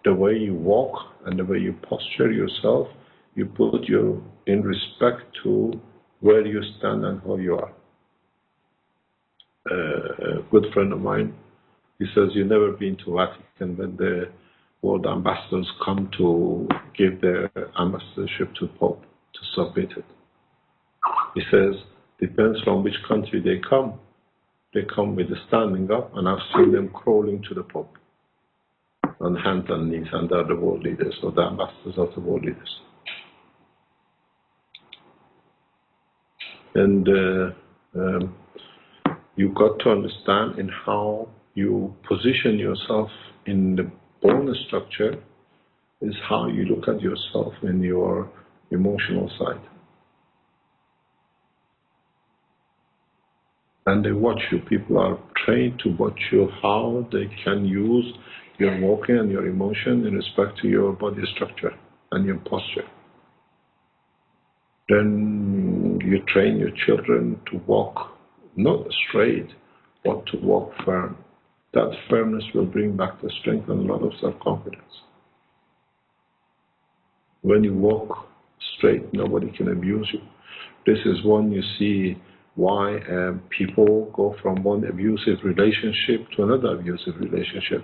the way you walk and the way you posture yourself, you put you in respect to where you stand and how you are. A good friend of mine, he says, you've never been to Vatican when the world ambassadors come to give their ambassadorship to Pope, to submit it. He says, depends from which country they come. They come with the standing up, and I've seen them crawling to the Pope on hands and knees, and they're the world leaders, or the ambassadors of the world leaders. And you got to understand in how you position yourself in the bone structure is how you look at yourself in your emotional side. And they watch you. People are trained to watch you, how they can use your walking and your emotion in respect to your body structure and your posture. Then you train your children to walk not straight, but to walk firm. That firmness will bring back the strength and a lot of self-confidence. When you walk straight, nobody can abuse you. This is one you see why people go from one abusive relationship to another abusive relationship.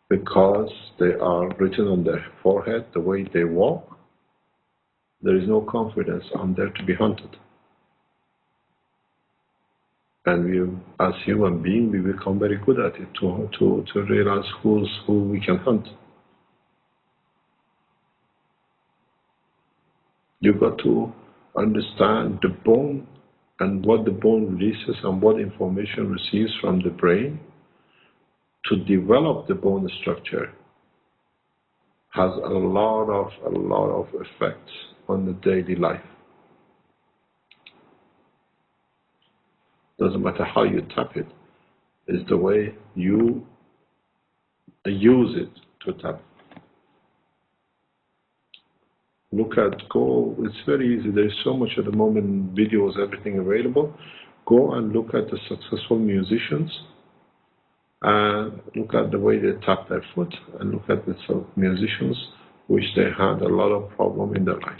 Because they are written on their forehead, the way they walk, there is no confidence. I'm there to be hunted. And we, as human beings, we become very good at it to realize who we can hunt. You've got to understand the bone and what the bone releases and what information receives from the brain to develop the bone structure has a lot of effects on the daily life. Doesn't matter how you tap it, it's the way you use it to tap. It's very easy. There's so much at the moment, videos, everything available. Go and look at the successful musicians and look at the way they tap their foot and look at the musicians which they had a lot of problem in their life.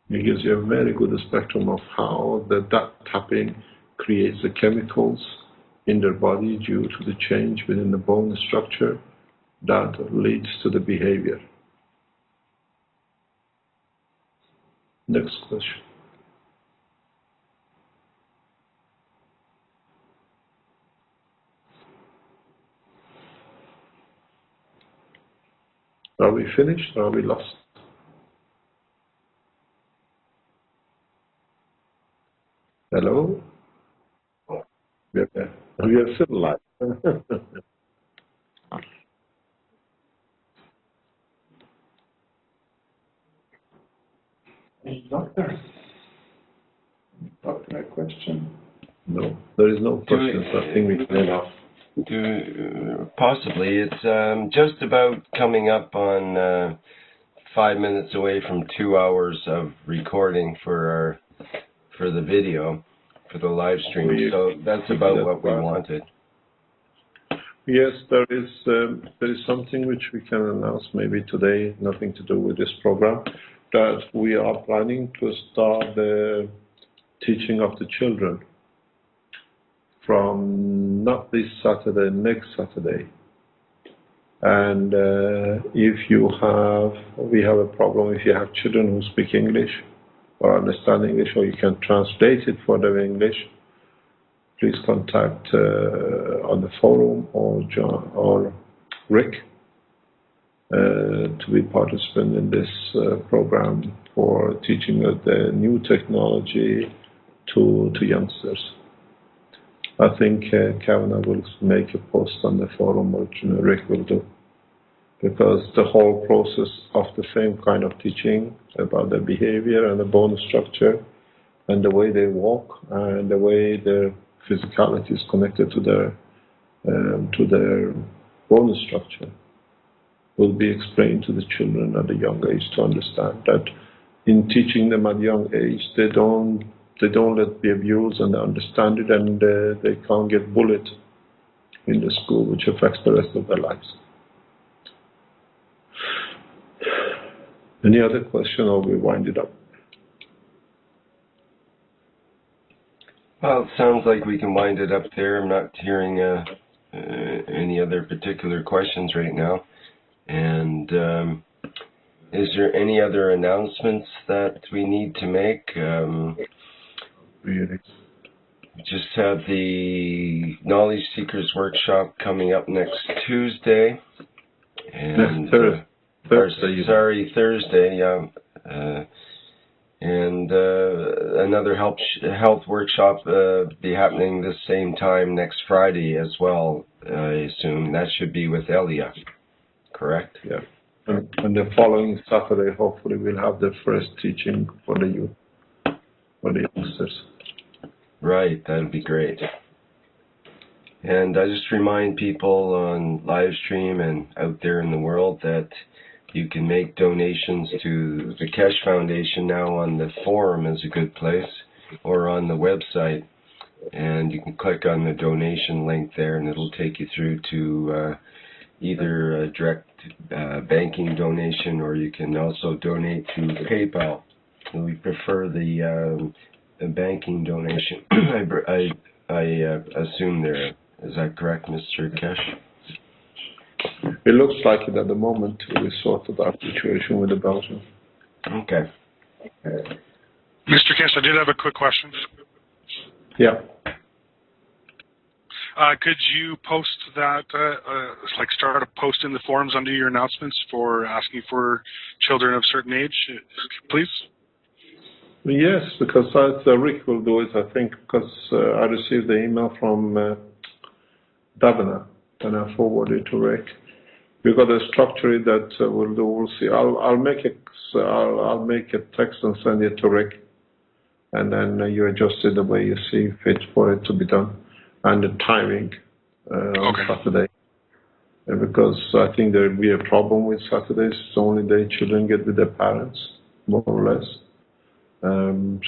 It gives you a very good spectrum of how that tapping creates the chemicals in their body due to the change within the bone structure that leads to the behavior. Next question. Are we finished or are we lost? Hello? We are still live. Doctor, a question? No, there is no question. I think we can off. Possibly. It's just about coming up on 5 minutes away from 2 hours of recording for the video, for the live stream. So that's about what we wanted. Yes, there is something which we can announce maybe today, nothing to do with this program, that we are planning to start the teaching of the children from not this Saturday, next Saturday. And if we have a problem, if you have children who speak English or understand English, or you can translate it for them in English, please contact on the forum or John or Rick to be participant in this program for teaching the new technology to youngsters. I think Kavanaugh will make a post on the forum, or Rick will do, because the whole process of the same kind of teaching about their behavior and the bone structure and the way they walk and the way their physicality is connected to their bone structure will be explained to the children at a young age, to understand that in teaching them at a young age, they don't let be abused, and they understand it, and they can't get bullied in the school, which affects the rest of their lives. Any other question, or we wind it up? Well, it sounds like we can wind it up there. I'm not hearing any other particular questions right now. And is there any other announcements that we need to make? We just have the Knowledge Seekers Workshop coming up next Tuesday. And Thursday. Thursday, yeah. And another health workshop be happening the same time next Friday as well, I assume. That should be with Elia, correct? Yeah. And the following Saturday, hopefully, we'll have the first teaching for the youth, for the youngsters. Right, that would be great. And I just remind people on live stream and out there in the world that you can make donations to the Kesh Foundation now on the forum is a good place, or on the website, and you can click on the donation link there and it'll take you through to either a direct banking donation, or you can also donate to PayPal. We prefer the banking donation. I assume there. Is that correct, Mr. Kesh? It looks like it at the moment. We sorted out the situation with the Belgian. Okay. Mr. Kesh, I did have a quick question. Yeah. Could you post that, like start a post in the forums under your announcements for asking for children of certain age, please? Yes, because Rick will do it, I think, because I received the email from Davina, and I forwarded it to Rick. We've got a structure that we'll do. We'll see. I'll make a text and send it to Rick, and then you adjust it the way you see fit for it to be done, and the timing on Saturday. Because I think there will be a problem with Saturdays. It's only the children get with their parents, more or less.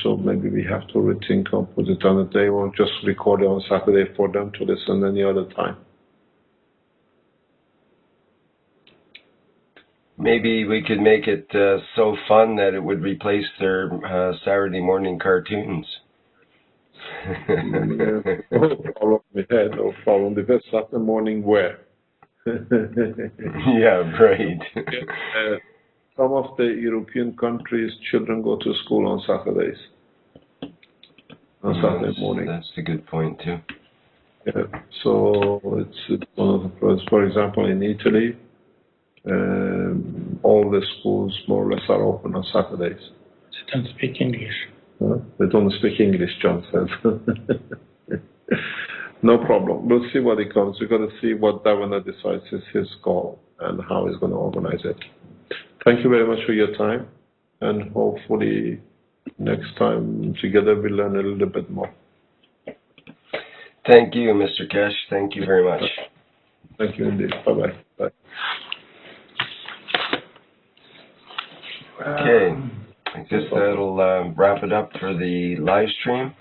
So maybe we have to rethink or put it on a day, or just record it on Saturday for them to listen any other time. Maybe we could make it so fun that it would replace their Saturday morning cartoons. No problem. Yeah, no problem. Because Saturday morning where? Yeah, right. Some of the European countries, children go to school on Saturdays. On Saturday morning. That's a good point too. Yeah. So it's one of the pros. For example, in Italy, all the schools more or less are open on Saturdays. They don't speak English. They don't speak English, John says. No problem. We'll see what it comes. We've got to see what Davina decides is his call and how he's going to organize it. Thank you very much for your time, and hopefully next time together we'll learn a little bit more. Thank you, Mr. Kesh. Thank you very much. Thank you indeed. Bye-bye. Bye. Okay, I guess that'll wrap it up for the live stream.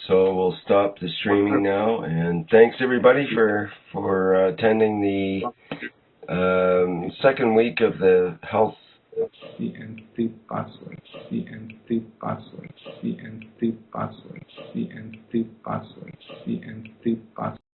So we'll stop the streaming now, and thanks everybody for attending the second week of the health. CNT password, CNT password, CNT